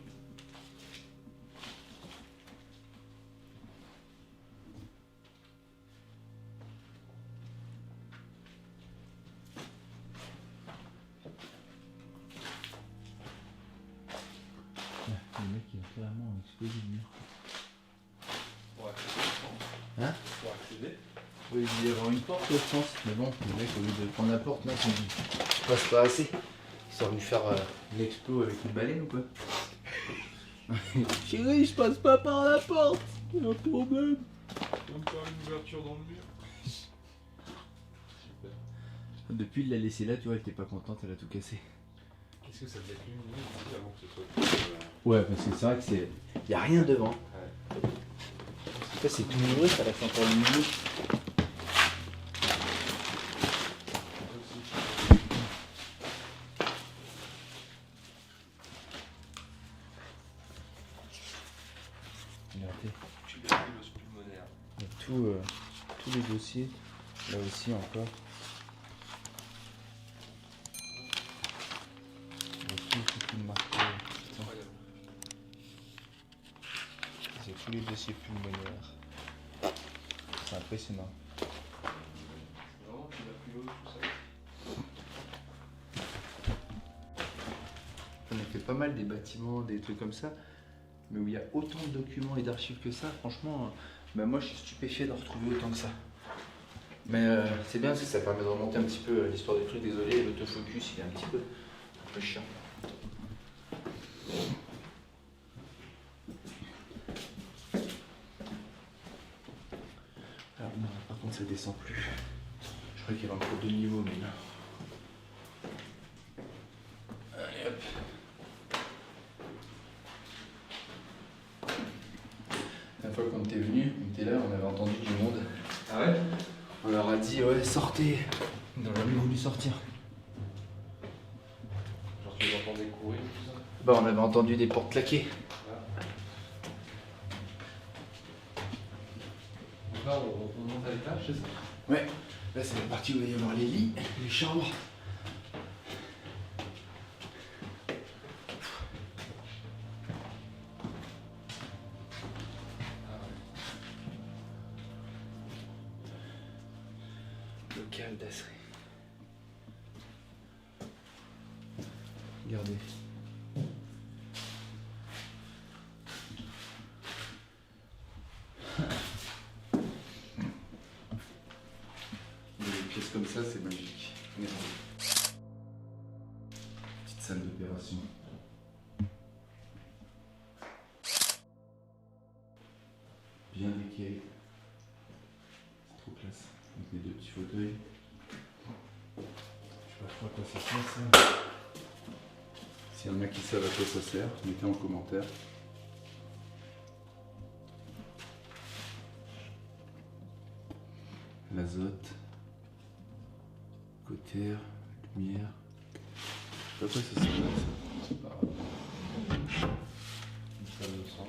Le mec il a clairement explosé le mur. Pour accéder, je pense. Hein? Pour accéder. Oui, il y avoir une porte là, je pense. Mais bon, le mec au lieu de prendre la porte, là, il dit je passe pas assez. Il s'est venu faire une explo avec une baleine ou quoi? Chérie, je passe pas par la porte. Il y a un problème. Encore une ouverture dans le mur. Depuis il l'a laissé là, tu vois, elle était pas contente, elle a tout cassé. Qu'est-ce que ça devait être lumineux ici avant que ce soit. Ouais, parce que c'est vrai que c'est. Y a rien devant. Ouais. Ça c'est tout nouveau, ça reste encore lumineux. Regardez, Tuberculose pulmonaire. il y a tous les dossiers. Là aussi encore. Il y a tout marqué. Incroyable. C'est tous les dossiers pulmonaires. C'est impressionnant. C'est vraiment tuberculose, tout ça. On a fait pas mal des bâtiments, des trucs comme ça, mais où il y a autant de documents et d'archives que ça, franchement, bah moi je suis stupéfié d'en retrouver autant que ça. Mais c'est bien, ça permet de remonter un petit peu l'histoire du truc. Désolé, l'autofocus il est un petit peu chiant. Alors non, par contre ça descend plus. Je croyais qu'il y avait encore 2 niveaux, mais non. Allez hop. La fois qu'on était venu, on était là, on avait entendu du monde. Ah ouais? On leur a dit ouais sortez. Ils n'ont jamais voulu sortir. Genre tu les entendais courir, tout ça. Bah on avait entendu des portes claquer. Donc là, on monte à l'étage, c'est ça? Ouais. Là c'est la partie où il va y avoir les lits, les chambres. Local d'Assery. Regardez. Des pièces comme ça, c'est magique. Regardez. Petite salle d'opération. Bien équipée. C'est trop classe. Avec les 2 petits fauteuils. Je sais pas trop à quoi ça sert ça. S'il y en a qui savent à quoi ça sert, mettez en commentaire. L'azote. Cotère, lumière. Je sais pas à quoi ça sert ça. C'est pas grave. Une salle de sang.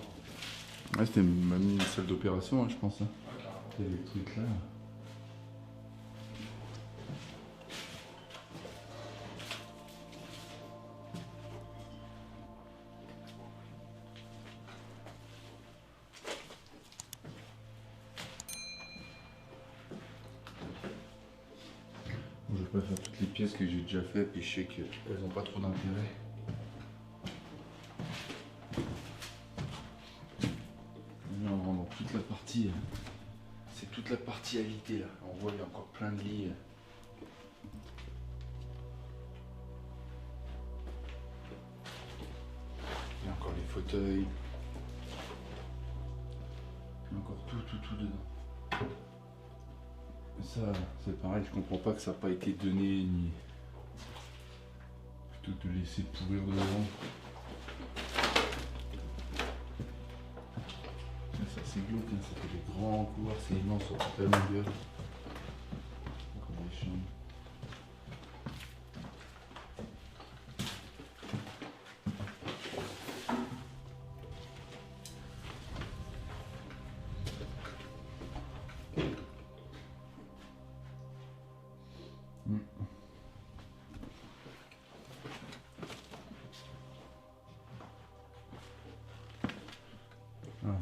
Ouais, c'était même une salle d'opération, hein, je pense. Hein. Ouais, carrément. Il y avait le truc là. Bon, je vais pas faire toutes les pièces que j'ai déjà fait, puis je sais qu'elles n'ont pas trop d'intérêt. Là, on rentre dans toute la partie. C'est toute la partie alité là. On voit il y a encore plein de lits. Il y a encore les fauteuils. Il y a encore tout dedans. Et ça, c'est pareil, je comprends pas que ça n'a pas été donné ni. Plutôt que de laisser pourrir devant. Ça c'est glauque, hein. Ça fait des grands couloirs, c'est immense sur toute la longueur. Encore des chambres.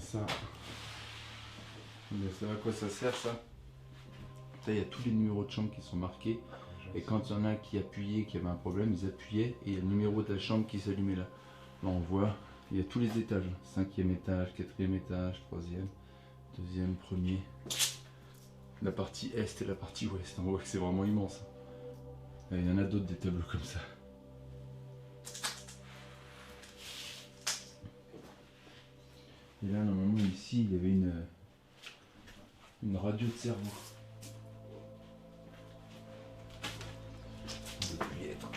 ça. Vous savez à quoi ça sert ça? Ça, il y a tous les numéros de chambre qui sont marqués. Et quand il y en a qui appuyaient, qui avait un problème, ils appuyaient et il y a le numéro de la chambre qui s'allumait là. Là on voit, il y a tous les étages. 5e étage, 4e étage, 3e, 2e, 1er. La partie est et la partie ouest. On voit que c'est vraiment immense. Et il y en a d'autres des tableaux comme ça. Et là normalement ici il y avait une radio de cerveau. On peut plus y être.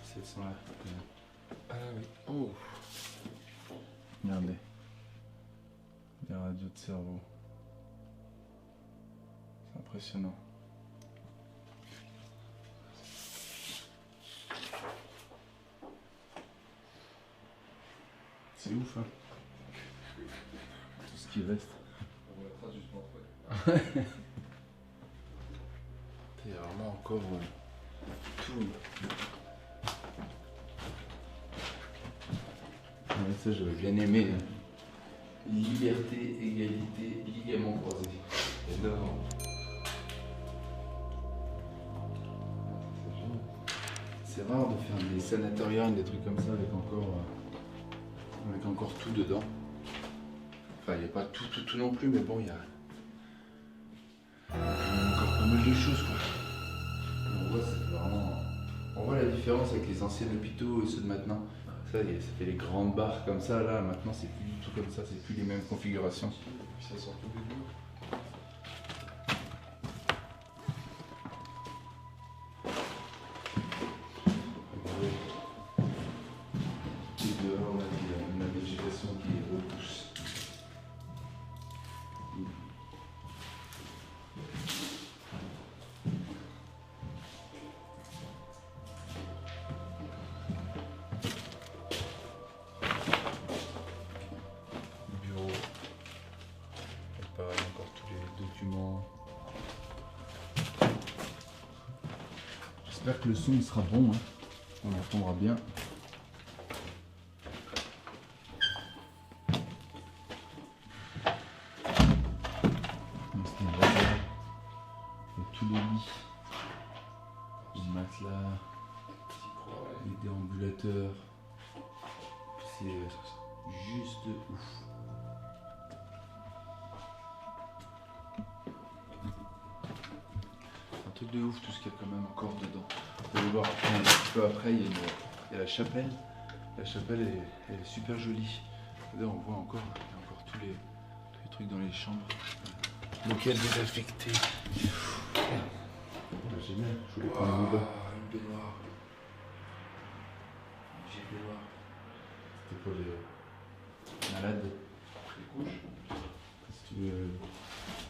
Celles sont là. Ah oui. Oh. Regardez. Les radios de cerveau. C'est impressionnant. C'est ouf, hein. Tout ce qui reste. On va trace justement, ouais. Il y a vraiment encore tout. Ouais, ça j'aurais bien aimé. Liberté, égalité, ligaments croisés. Énorme. C'est rare de faire des sanatoriums, des trucs comme ça avec encore tout dedans. Enfin, il n'y a pas tout non plus, mais bon, il y a encore pas mal de choses, quoi. Et on voit la différence avec les anciens hôpitaux et ceux de maintenant. Ça fait les grandes barres comme ça, là, maintenant c'est plus du tout comme ça, c'est plus les mêmes configurations. Puis ça sort tous les jours. Et dehors, là, il y a la végétation qui repousse. Bureau. Et pareil, encore tous les documents. J'espère que le son il sera bon, hein. On entendra bien. Et tous les lits, les matelas, les déambulateurs. C'est juste ouf. Un truc de ouf tout ce qu'il y a quand même encore dedans. Vous allez voir un petit peu après, il y a la chapelle. La chapelle elle est super jolie. Là on voit encore, il y a encore tous les trucs dans les chambres. Lequel désaffecté. Génial, je voulais prendre mon bain. Une baignoire. J'ai baignoire. C'était pour les malades. Les couches. Si tu veux.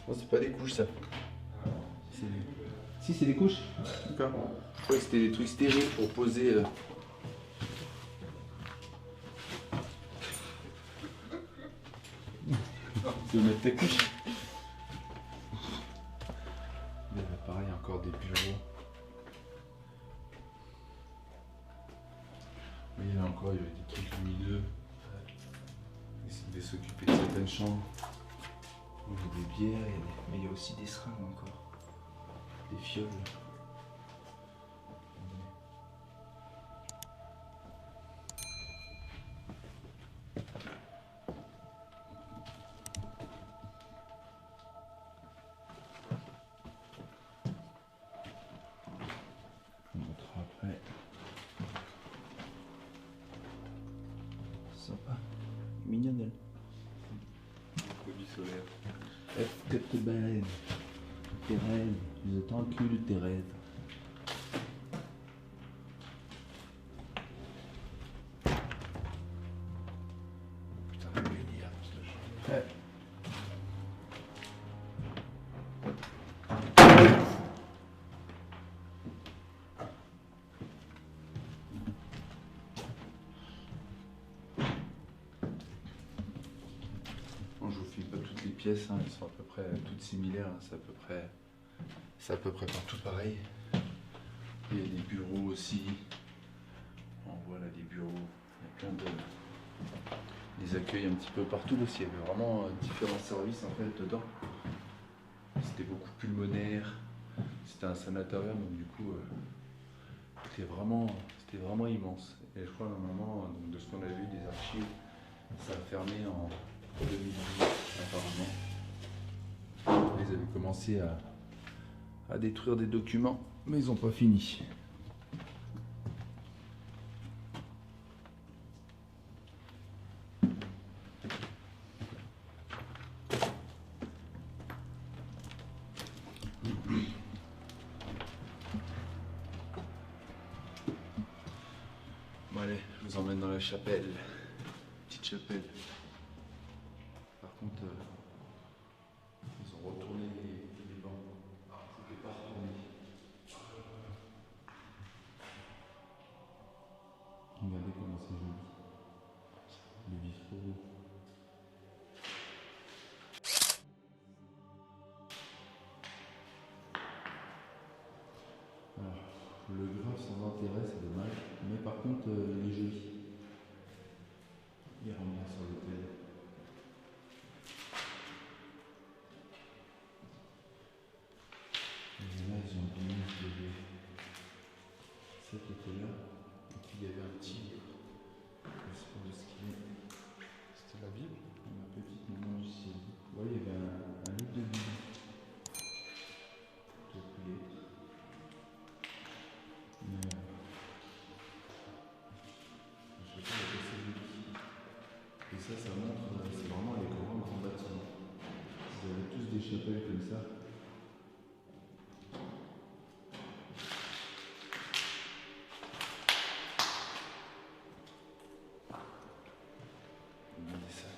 Non, c'est pas des couches ça. C'est des... Si, c'est des couches. D'accord. Je croyais que c'était des trucs stériles pour poser. Tu veux mettre tes couches. Il y a pareil, encore des bureaux. Oui, là encore, il y avait des trucs lumineux. Ils devaient s'occuper de certaines chambres. Il y a des bières, mais il y a aussi des seringues encore. Des fioles. On montrera après. Sympa. Mignonne elle. Produit solaire. Est-ce que t'es belle? T'es reine. Je t'encule tes rêves. Putain, le délire, ce jeu. Ouais. Bon, je vous filme pas toutes les pièces, hein, elles sont à peu près toutes similaires, hein, c'est à peu près partout pareil. Il y a des bureaux aussi. On voit bureaux, il y a plein de... Des accueils un petit peu partout aussi, il y avait vraiment différents services en fait dedans. C'était beaucoup pulmonaire, c'était un sanatorium, donc du coup c'était vraiment immense. Et je crois normalement, donc, de ce qu'on a vu des archives, ça a fermé en 2010 apparemment. Ils avaient commencé à détruire des documents, mais ils n'ont pas fini. Bon allez, je vous emmène dans la chapelle. Petite chapelle. Par contre, ils ont retourné les bancs. C'était pas retourné. Regardez comment c'est joli. Le bistrot. Alors, le graphe sans intérêt, c'est dommage. Mais par contre, il est joli. Il rend bien sur l'hôtel. Et là, ils ont mis cet était là. Et puis il y avait un tigre. Je sais pas de ce qu'il est. C'était la Bible. Ma petite maman du ciel. Ouais, il y avait un livre de Bible. Je dois prier. Mais je sais pas, il y avait ces outils. Et ça montre, c'est vraiment les grands bâtiments. Vous avez tous des chapelles comme ça. Regardez ça.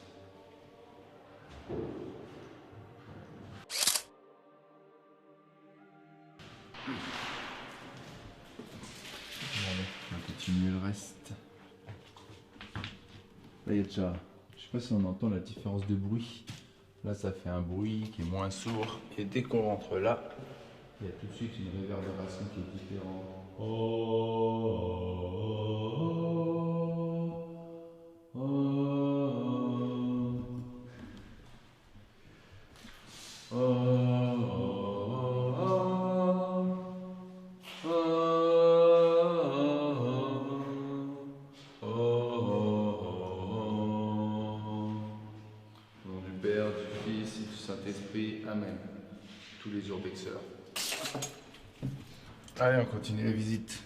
On continue le reste. Là, il y a déjà, je sais pas si on entend la différence de bruit. Là, ça fait un bruit qui est moins sourd. Et dès qu'on rentre là, il y a tout de suite une réverbération qui est différente. Au nom du Père, du Fils et du Saint-Esprit. Amen. Tous les urbexeurs. Allez, on continue la visite.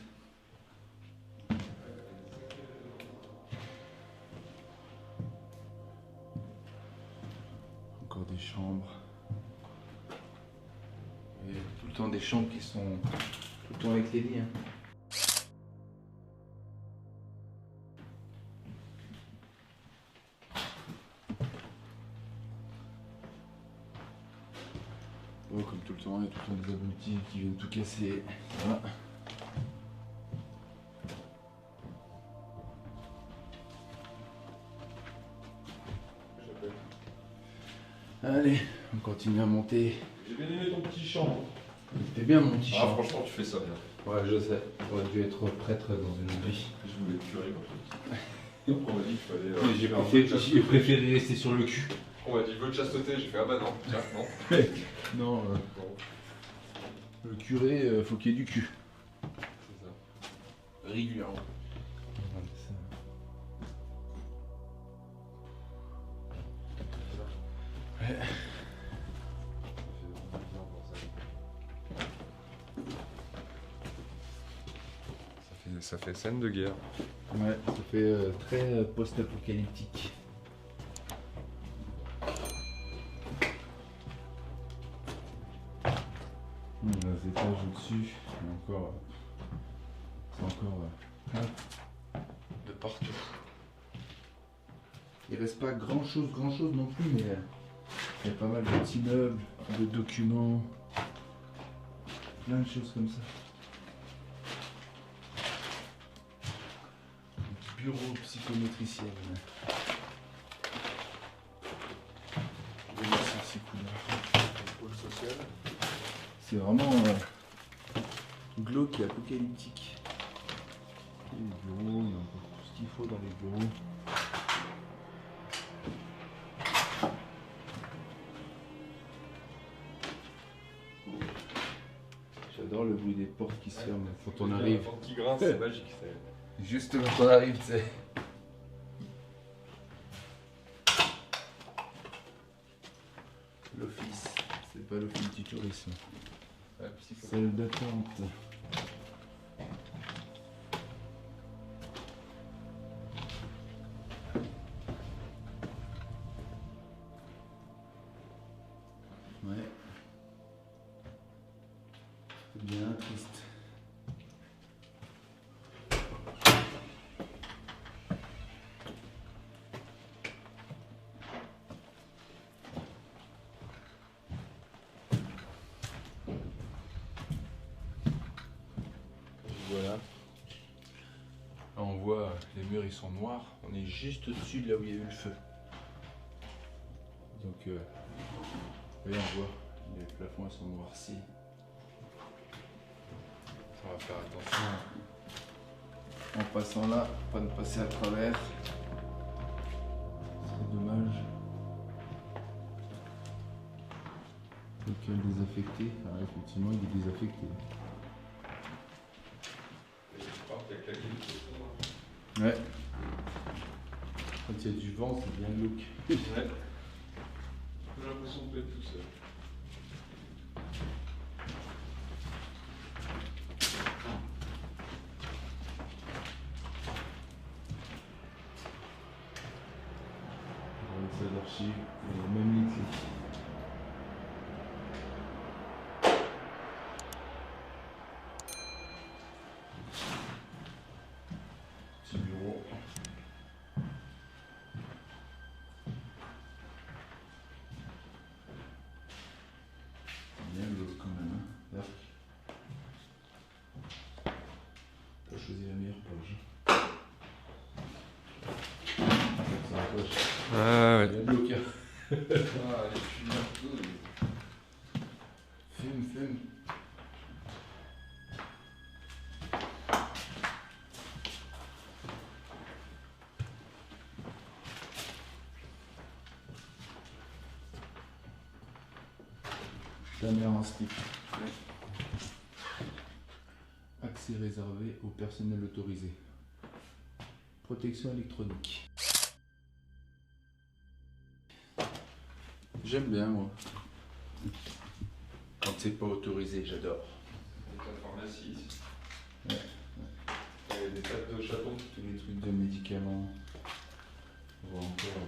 Encore des chambres. Et tout le temps des chambres qui sont tout le temps avec les lits. Oh, comme tout le temps, il y a tout le temps des abrutis qui viennent tout casser. Voilà. Allez, on continue à monter. J'ai bien aimé ton petit chant. T'es bien mon petit Ah, chant. franchement, tu fais ça bien. Ouais, je sais. J'aurais dû être prêtre dans une autre vie. Je voulais te curer comme ça. On m'a dit qu'il fallait. Mais faire un peu de j'ai chasteté. préféré rester sur le cul. On m'a dit veux de chasteté. J'ai fait ah bah non. Tiens, non. Non, Bon, le curé, faut qu'il y ait du cul. c'est ça. Régulièrement. Ouais. Ça fait scène de guerre. Ouais, ça fait très post-apocalyptique. Les étages au-dessus, c'est encore plein de partout. Il reste pas grand chose non plus, mais il y a pas mal de petits meubles, de documents, plein de choses comme ça. Bureau psychométricienne. Pôle social. C'est vraiment glauque et apocalyptique. Et les bureaux, il y a encore tout ce qu'il faut dans les bureaux. J'adore le bruit des portes qui se ferment quand on arrive. Un petit grain, c'est magique. Juste quand on arrive, tu sais. L'office, c'est pas l'office du tourisme. Salle d'attente. Ouais. C'est bien triste. Voilà. Là, on voit les murs, ils sont noirs. On est juste au-dessus de là où il y a eu le feu. Donc, oui, on voit, les plafonds ils sont noircis. On va faire attention en passant là, pas de passer à travers. C'est dommage. Donc, le désaffecté. Ah, effectivement, il est désaffecté. Ouais. Quand il y a du vent, c'est bien glauque. Ouais. J'ai l'impression de être tout seul. Dans les salles d'archives, il y a même les clés. Petit bureau. Bien glauque quand même, hein. Dark. T'as choisi la meilleure page. C'est la poche. Ouais, Bien glauque, hein. Ah, les fumeurs, tout. Fume. Caméra en slip. Accès réservé au personnel autorisé. Protection électronique. J'aime bien moi. Quand c'est pas autorisé, j'adore. C'est la pharmacie ici. Ouais. Il y a des tas de chatons. Tous les trucs de médicaments. On voit encore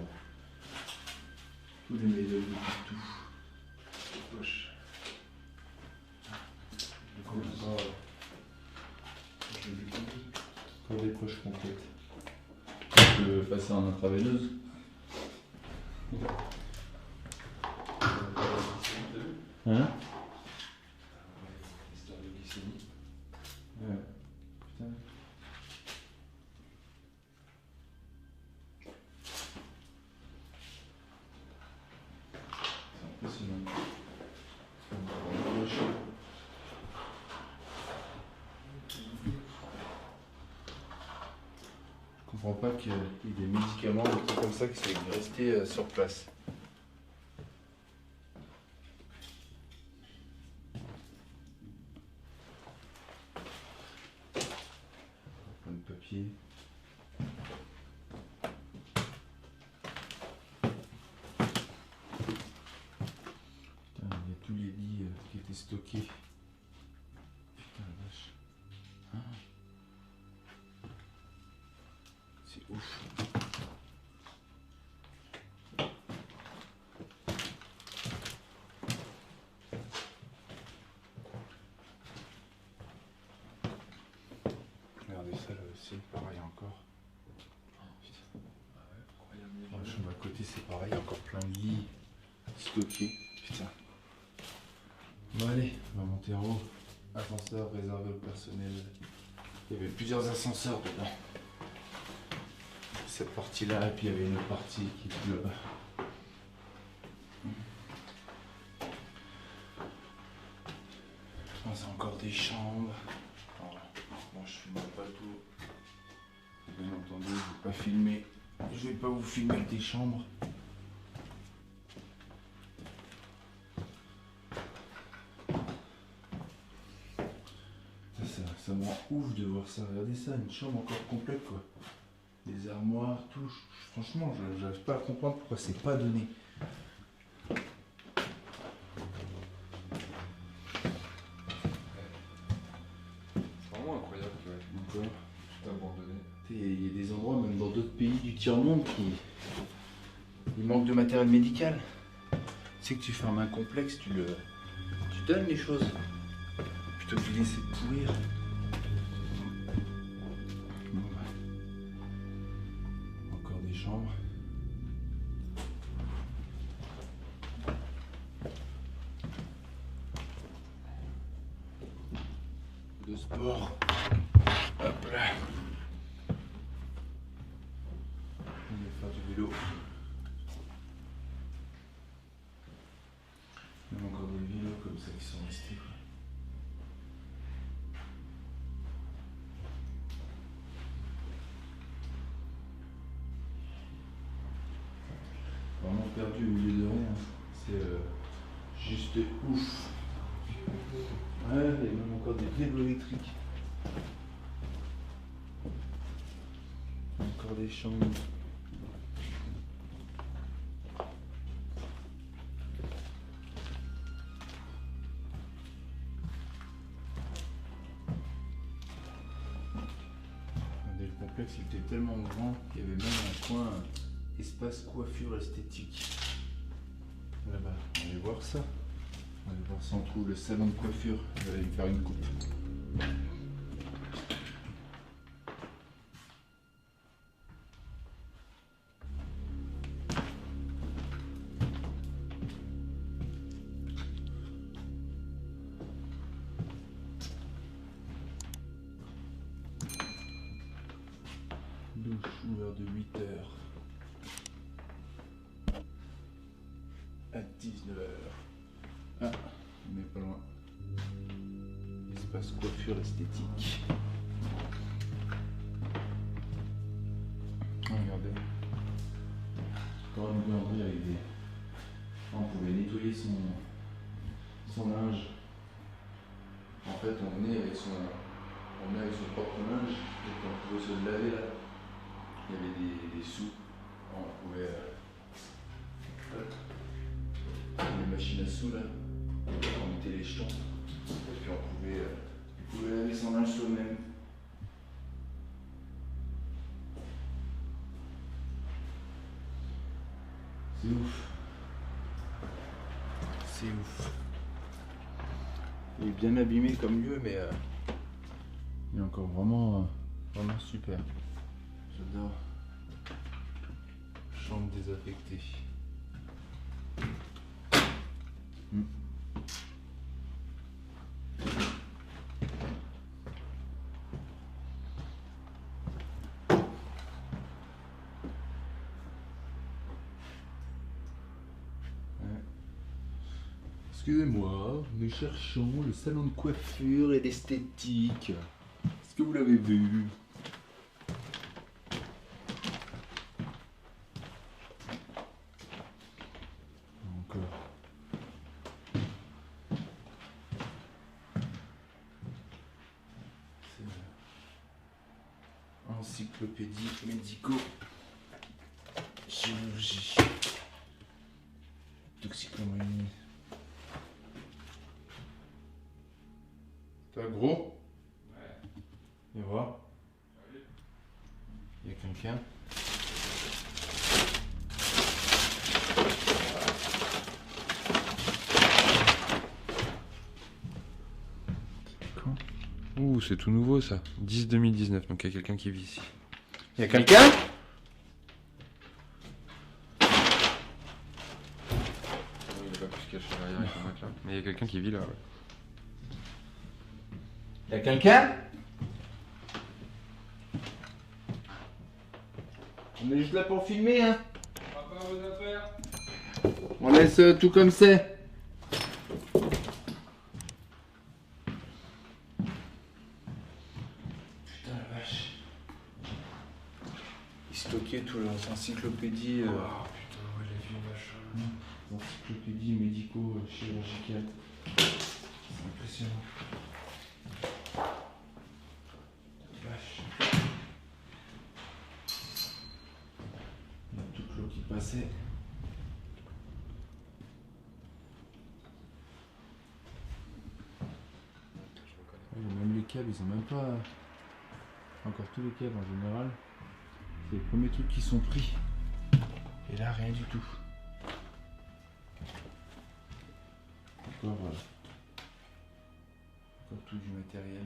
tous les médailles de tout. Poche. Encore des poches complètes. On peut passer en intraveineuse. Hein? Histoire de glycémie. Ouais. Putain. C'est impressionnant. Je comprends pas qu'il y ait des médicaments, des trucs comme ça qui soient restés sur place. Plein de papier. Putain, il y a tous les lits qui étaient stockés. Putain la vache. Ah. C'est ouf. Regardez ça là aussi, pareil encore. Oh, putain. La chambre à côté c'est pareil, encore plein de lits stockés. Putain. Bon allez, on va monter en haut. Ascenseur réservé au personnel. Il y avait plusieurs ascenseurs dedans. Cette partie là, et puis il y avait une autre partie qui est plus là-bas. C'est encore des chambres. Alors, bon, je filme pas tout. Bien entendu, je vais pas filmer. Je vais pas vous filmer tes chambres. Ça me rend ouf de voir ça. Regardez ça, une chambre encore complète quoi. Les armoires, tout. Franchement, j'arrive pas à comprendre pourquoi c'est pas donné. C'est vraiment incroyable, ouais. Encore. Tout abandonné. Il y a des endroits, même dans d'autres pays du tiers-monde, qui. Il manque de matériel médical. Tu sais que tu fermes un complexe, tu donnes les choses. Plutôt que de laisser pourrir. Bon, bah. Encore des chambres. De sport. Hop là. On va faire du vélo. Il y a encore des vélos comme ça qui sont restés. Quoi. Vraiment perdu au milieu de rien. C'est juste ouf. Ouais, il y a même encore des vélos électriques. Encore des chambres. Regardez, le complexe il était tellement grand qu'il y avait même un coin espace coiffure esthétique. Là-bas, on va aller voir ça. On va aller voir si on trouve le salon de coiffure. Je vais aller me faire une coupe. Douche ouvert de 8h à 19h. Ah, on n'est pas loin. Espace coiffure esthétique. Regardez. Encore une buanderie avec des. On pouvait nettoyer son linge. En fait, on venait avec son propre linge et puis on pouvait se laver là. Il y avait des sous. On pouvait. Les machines à sous là. On mettait les jetons. Et puis on pouvait laver son linge soi-même. C'est ouf. C'est ouf. Il est bien abîmé comme lieu, mais il est encore vraiment super. J'adore. Chambre désaffectée. Excusez-moi, nous cherchons le salon de coiffure et d'esthétique. Est-ce que vous l'avez vu? Encore. C'est encyclopédie médico chirurgie toxicomanie. T'as gros? Ouais. Viens voir. Il y a quelqu'un? Ouh, c'est tout nouveau ça. 10-2019, donc il y a quelqu'un qui vit ici. Il y a quelqu'un? Il n'est pas plus caché derrière avec le matelas. Mais il y a quelqu'un qui vit là, ouais. Il y a quelqu'un? On est juste là pour filmer, hein? On va pas vos affaires. On laisse tout comme c'est. Putain la vache. encyclopédies. Oh putain, ouais, les vieux machins. Encyclopédies médico-chirurgicales. C'est impressionnant. Vache. Il y a toute l'eau qui passait. Même les câbles, ils ont même pas. Encore tous les câbles en général. C'est les premiers trucs qui sont pris. Et là, rien du tout. Encore tout du matériel.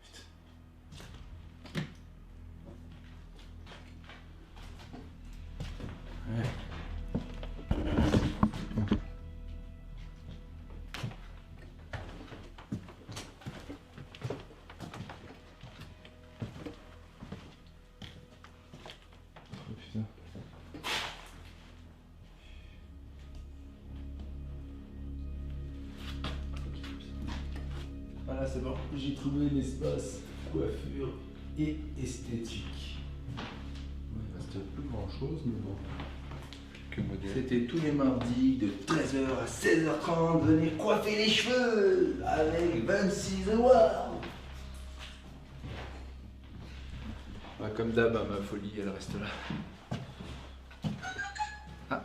Putain. Ouais. Oh, putain. Voilà, c'est bon, j'ai trouvé l'espace coiffure et esthétique. Il reste plus grand chose, mais bon. Que modèle. C'était tous les mardis de 13h à 16h30, venir coiffer les cheveux avec 26 awards. Ah, comme d'hab, hein, ma folie, elle reste là. Ah.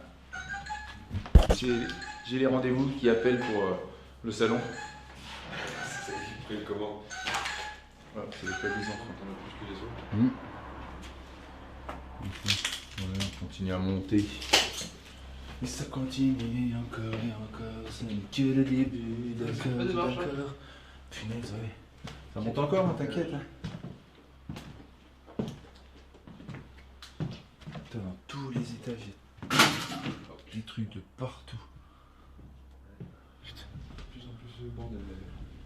J'ai les rendez-vous qui appellent pour le salon. C'est ça qui prend une commande. Voilà, c'est les paysans. Quand on a plus que les autres. Voilà, on continue à monter. Et ça continue encore et encore, ce n'est que le début, d'accord, d'accord. Punaise, ouais. Ça monte encore, hein, t'inquiète. Putain, dans tous les étages, il y a des trucs de partout. Putain. De plus en plus bordel.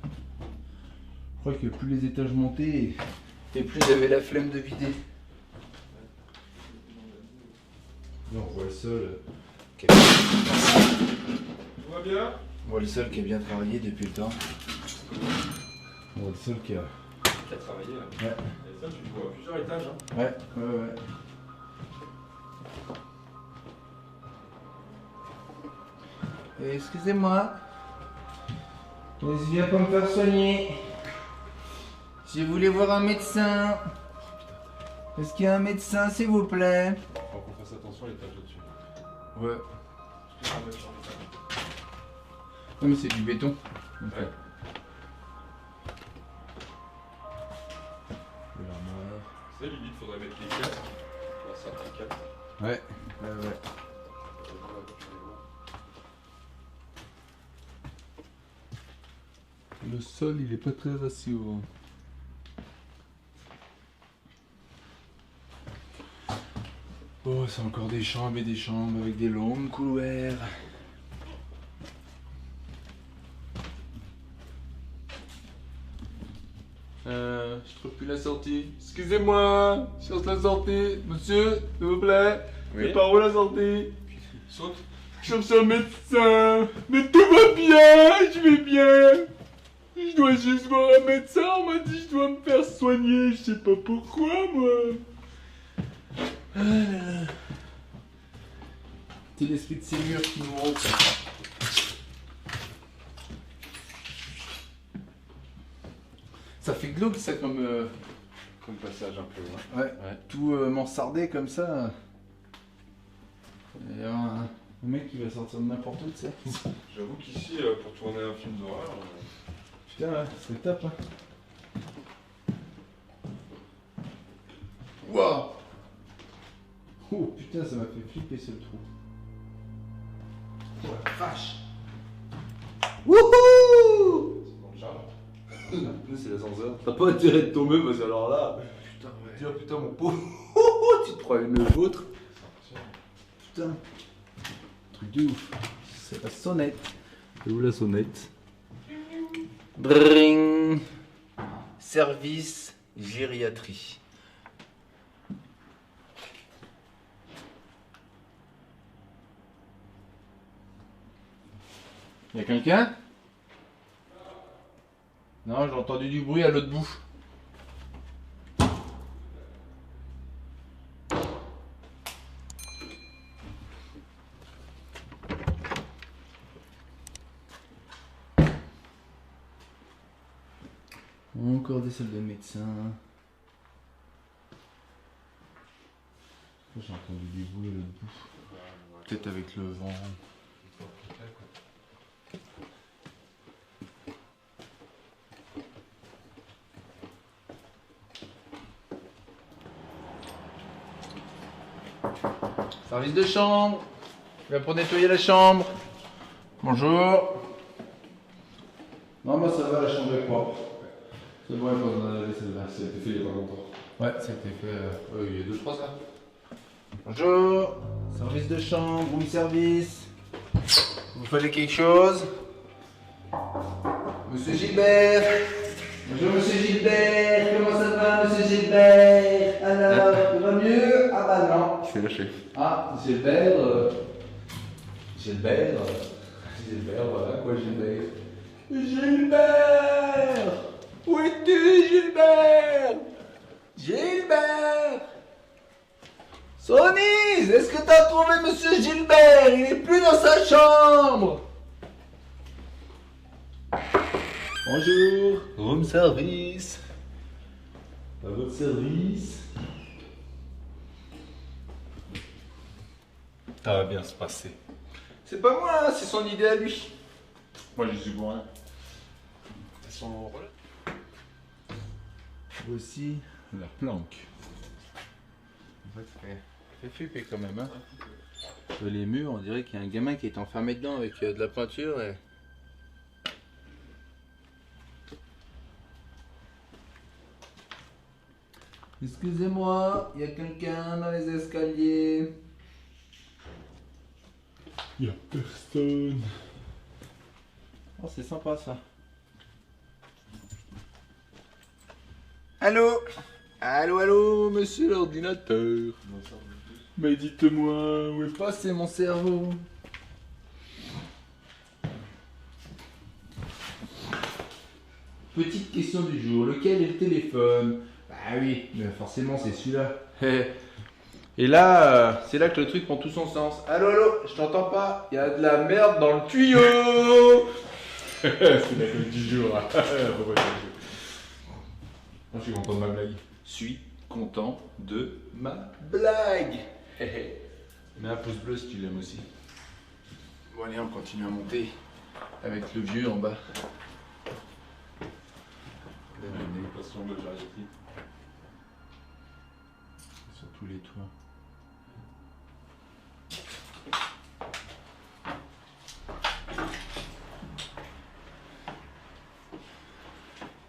Je crois que plus les étages montaient, et plus j'avais la flemme de vider. Là, on voit le sol qui a... Tout va bien? On voit le sol qui a bien travaillé depuis le temps. On voit le sol qui a... Qui a travaillé là. Ouais. Et ça, tu le vois à plusieurs étages. Hein. Ouais. Excusez-moi. Je viens pour me faire soigner. Je voulais voir un médecin. Est-ce qu'il y a un médecin, s'il vous plaît? Faut qu'on fasse attention à l'étage au-dessus. Ouais. Parce que ça va être sur l'étage. Non mais c'est du béton. Donc, Ouais. l'armoire. Tu sais, limite, faudrait mettre les câbles. Là, ça les câbles. Ouais. Le sol, il est pas très rassurant. Oh, c'est encore des chambres et des chambres avec des longs couloirs. Je trouve plus la sortie. Excusez-moi, je cherche la sortie. Monsieur, s'il vous plaît. Oui. C'est par où la sortie? Saute. Je cherche un médecin. Mais tout va bien, je vais bien. Je dois juste voir un médecin. On m'a dit que je dois me faire soigner. Je sais pas pourquoi, moi. Ah là là. C'est l'esprit de ces murs qui nous monte. Ça fait glauque ça comme passage un peu. ouais, tout mansardé comme ça. Il y a un mec qui va sortir de n'importe où, tu sais. J'avoue qu'ici, pour tourner un film d'horreur. Putain, ouais, c'est top. Hein. Waouh! Oh putain, ça m'a fait flipper ce trou. Oh la vache! Wouhou! C'est dans le jardin. Nous, c'est l'ascenseur. T'as pas intérêt de tomber parce que alors là. Putain, ouais. Tiens, putain, mon pauvre. Tu te prends une vôtre? Putain. Truc de ouf. C'est la sonnette. C'est où la sonnette? Bring. Service gériatrie. Y'a quelqu'un? Non, j'ai entendu du bruit à l'autre bout. Encore des salles de médecin. J'ai entendu du bruit à l'autre bout. Peut-être avec le vent. Service de chambre. Je viens pour nettoyer la chambre. Bonjour. Non, moi ça va, la chambre est propre. C'est bon, il faut en laver celle-là. Ça a été fait il y a pas longtemps. Ouais, ça a été fait il y a 2-3 ans. Bonjour. Service de chambre, room service. Vous fallait quelque chose? Monsieur Gilbert. Bonjour Monsieur Gilbert. Comment ça va Monsieur Gilbert? Alors, ça va mieux? Ah bah non. Il s'est lâché. Ah, Gilbert. Gilbert, voilà quoi Gilbert. Gilbert! Où es-tu Gilbert? Gilbert! Sonise, est-ce que t'as trouvé Monsieur Gilbert? Il est plus dans sa chambre! Bonjour, room service. À votre service. Ça va bien se passer. C'est pas moi, hein, c'est son idée à lui. Moi je suis pour rien. C'est son rôle. Voici la planque. En fait, ça fait flipper quand même. Hein. Les murs, on dirait qu'il y a un gamin qui est enfermé dedans avec de la peinture. Et... Excusez-moi, il y a quelqu'un dans les escaliers. Il y a personne. Oh, c'est sympa ça. Allô? Allô, monsieur l'ordinateur. Mais dites-moi, où est passé mon cerveau? Petite question du jour, lequel est le téléphone? Bah oui, mais forcément c'est celui-là. Et là, c'est là que le truc prend tout son sens. Allô, je t'entends pas. Il y a de la merde dans le tuyau. C'est la blague du jour. Moi je suis content de ma blague. Suis content de ma blague. Mets un pouce bleu si tu l'aimes aussi. Bon allez, on continue à monter avec le vieux en bas. Passion de Jarretti. Sur tous les toits.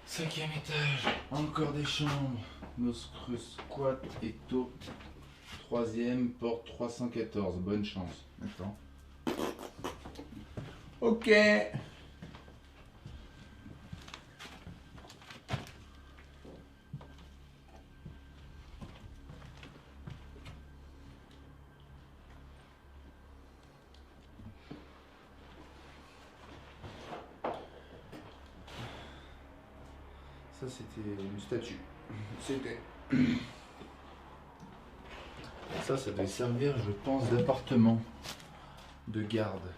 Cinquième étage, encore des chambres. Nostre squat et taux. Troisième, porte 314. Bonne chance. Attends. Ok. Ça c'était une statue. C'était. Ça devait servir, je pense, d'appartement de garde.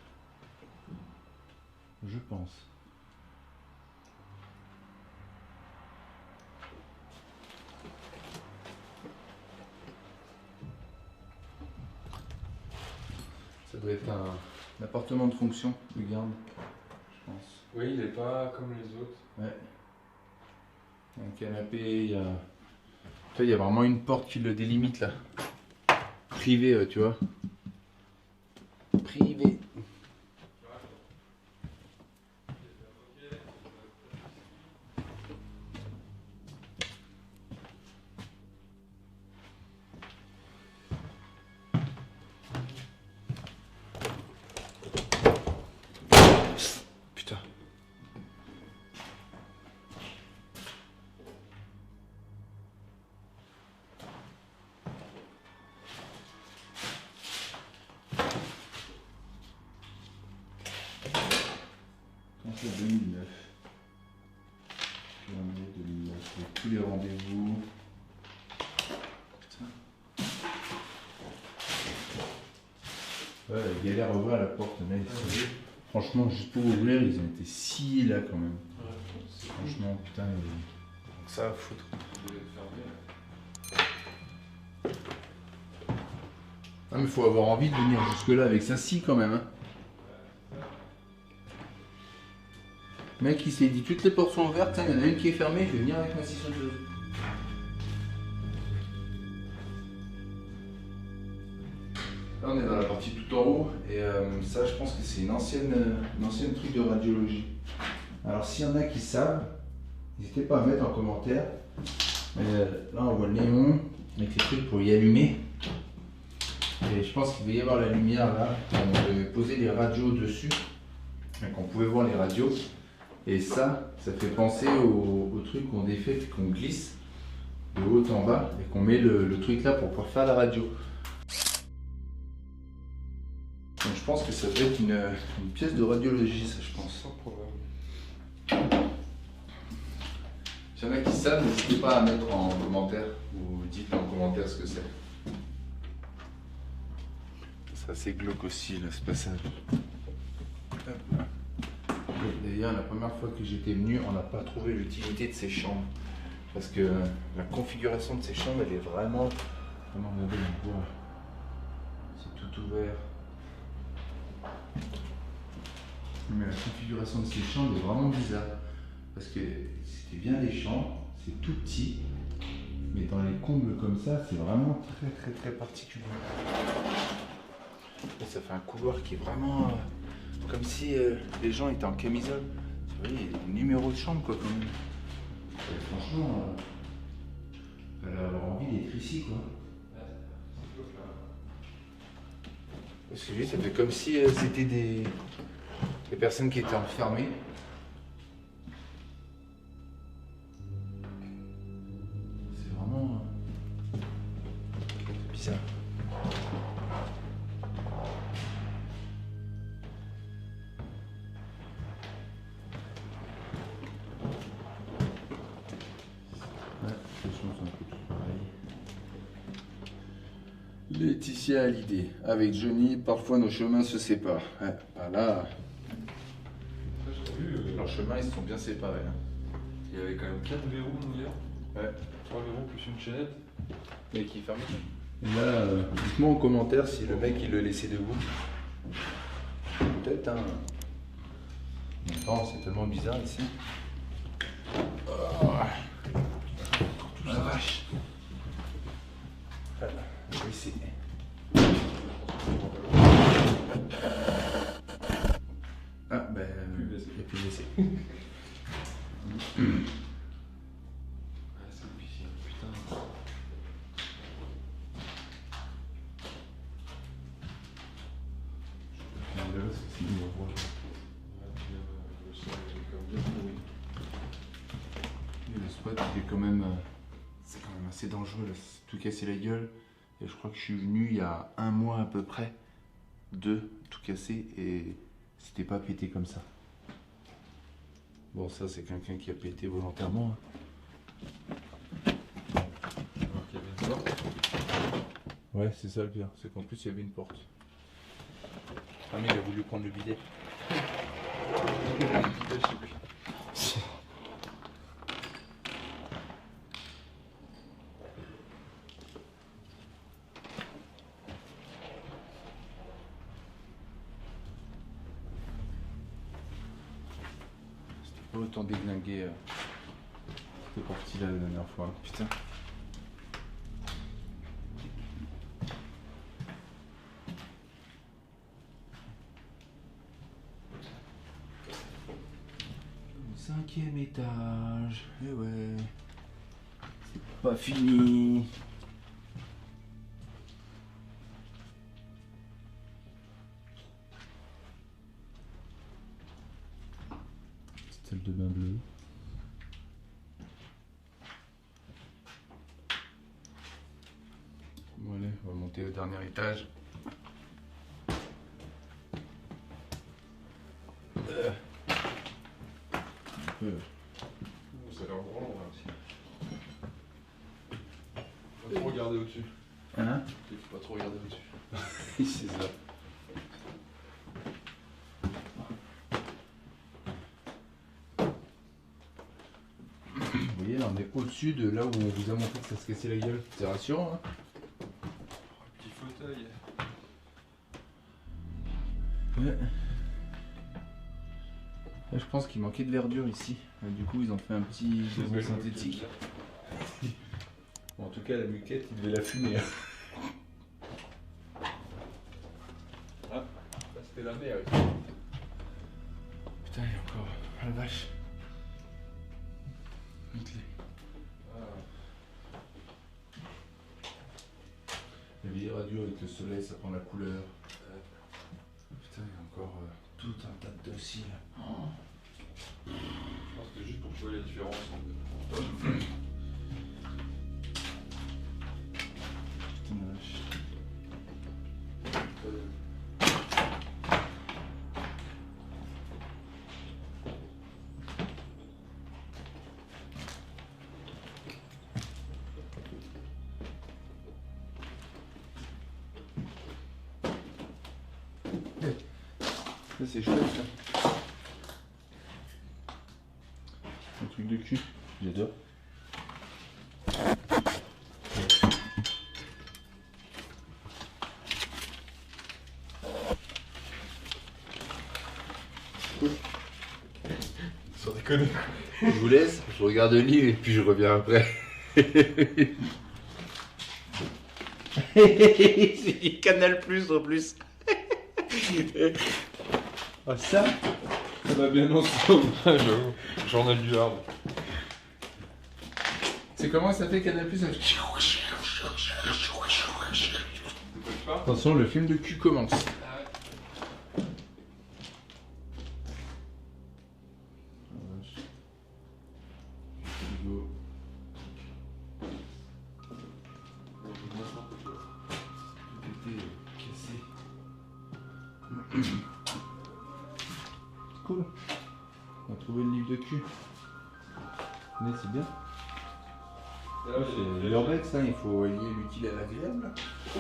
Je pense. Ça doit être un appartement de fonction de garde, je pense. Oui, il est pas comme les autres. Ouais. Il y a un canapé, il y a... il y a vraiment une porte qui le délimite là. Privé, tu vois. Privé. Putain. C'est 2009. Janvier 2009. Avec tous les rendez-vous. Putain. Ouais, galère à ouvrir la porte, mais franchement, juste pour ouvrir, ils ont été sciés là quand même. Franchement, putain. Ça va foutre. Ah mais faut avoir envie de venir jusque là avec sa scie quand même. Hein. Le mec il s'est dit toutes les portes sont ouvertes, il y en a une qui est fermée, je vais venir avec ma scie sauteuse. Là on est dans la partie tout en haut et ça je pense que c'est une ancienne truc de radiologie. Alors s'il y en a qui savent, n'hésitez pas à mettre en commentaire. Là on voit le néon avec les trucs pour y allumer. Et je pense qu'il va y avoir la lumière là. On devait poser les radios dessus. Donc on pouvait voir les radios. Et ça fait penser au truc qu'on défait puis qu'on glisse de haut en bas et qu'on met le truc là pour pouvoir faire la radio. Donc je pense que ça peut être une pièce de radiologie, ça je pense. S'il y en a qui savent, n'hésitez pas à mettre en commentaire ou dites en commentaire ce que c'est. C'est assez glauque aussi là, ce passage. D'ailleurs, la première fois que j'étais venu, on n'a pas trouvé l'utilité de ces chambres. Parce que la configuration de ces chambres, elle est vraiment. Regardez, on voit. C'est tout ouvert. Mais la configuration de ces chambres est vraiment bizarre. Parce que c'était bien des chambres, c'est tout petit. Mais dans les combles comme ça, c'est vraiment très particulier. Et ça fait un couloir qui est vraiment comme si les gens étaient en camisole. Vous voyez, il y a des numéros de chambre quoi quand même. Et franchement, elle a avoir envie d'être ici quoi. Parce que ça fait comme si c'était des personnes qui étaient enfermées. C'est vraiment bizarre. Laetitia a l'idée. Avec Johnny, parfois nos chemins se séparent. Ouais, bah là, leurs chemins ils se sont bien séparés. Hein. Il y avait quand même 4 verrous hier. Ouais. 3 verrous plus une chaînette. Mais qui ferme. Et là, dites-moi en commentaire si le mec il le laissait debout. Peut-être, hein. Non, c'est tellement bizarre ici. Oh. La vache. Oui, c'est. Ah, ben. Il n'y a plus de WC. Ah, c'est une piscine, putain. Le spot il est quand même. C'est quand même assez dangereux là, c'est tout casser la gueule. Et je crois que je suis venu il y a un mois à peu près, tout cassé et c'était pas pété comme ça. Bon, ça c'est quelqu'un qui a pété volontairement. Alors qu'il y avait une porte. Ouais, c'est ça le pire, c'est qu'en plus il y avait une porte. Ah mais il a voulu prendre le bidet. C'était pas autant déglingué cette partie-là la dernière fois. Putain. Cinquième étage, et ouais, c'est pas fini. Petite salle de bain bleue. Bon allez, on va monter au dernier étage. Ça a l'air grand là aussi. Faut pas trop regarder au-dessus. Hein? Il faut pas trop regarder au-dessus. C'est ça. Vous voyez voyez, là on est au-dessus de là où on vous a montré que ça se cassait la gueule. C'est rassurant, hein. Petit fauteuil. Ouais. Là, je pense qu'il manquait de verdure ici. Du coup, ils ont fait un petit gazon synthétique. Bon, en tout cas, la muquette, il devait la fumer. Là, c'était la mer. Putain, il y a encore. Ah la vache. La vieille radio avec le soleil, ça prend la couleur. Putain, il y a encore tout un tas de dossiers là. Je pense que juste pour jouer la différence. Putain, la vache. Ça c'est chouette ça. Un truc de cul, j'adore. Sans déconner. Je vous laisse, je regarde le livre et puis je reviens après. C'est Canal Plus en plus. Ah ça, Ça va bien ensemble. Journal du Hard. c'est comment ça fait Canal Plus? Attention, le film de cul commence. Cool. On a trouvé le livre de cul. Mais c'est bien. C'est l'urbex, hein, il faut allier l'utile à l'agréable. Si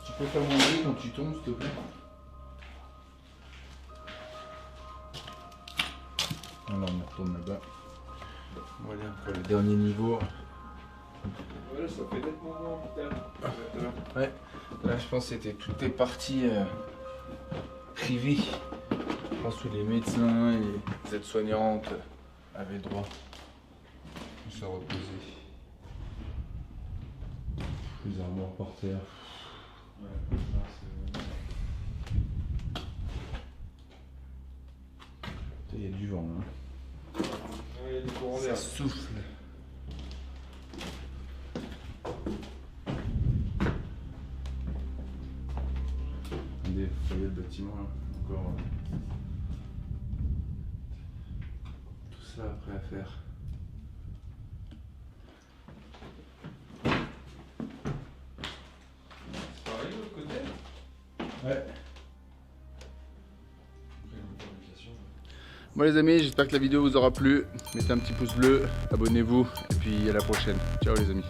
tu peux faire manger quand tu tombes, s'il te plaît. Alors on retourne là-bas. Voilà, pour le dernier niveau. Voilà, ça fait nettement moins putain. Ouais, là je pense que c'était toutes les parties privées. Je pense que les médecins et les aides-soignantes avaient droit de se reposer. Les armoires par terre. Ouais, il y a du vent. Hein. Il y a des courants Ça d'air. souffle. Regardez, vous voyez le bâtiment là, encore tout ça après à faire. C'est pareil de l'autre côté. Ouais. Après, une fabrication. Bon les amis, j'espère que la vidéo vous aura plu. Mettez un petit pouce bleu, abonnez-vous et puis à la prochaine. Ciao les amis.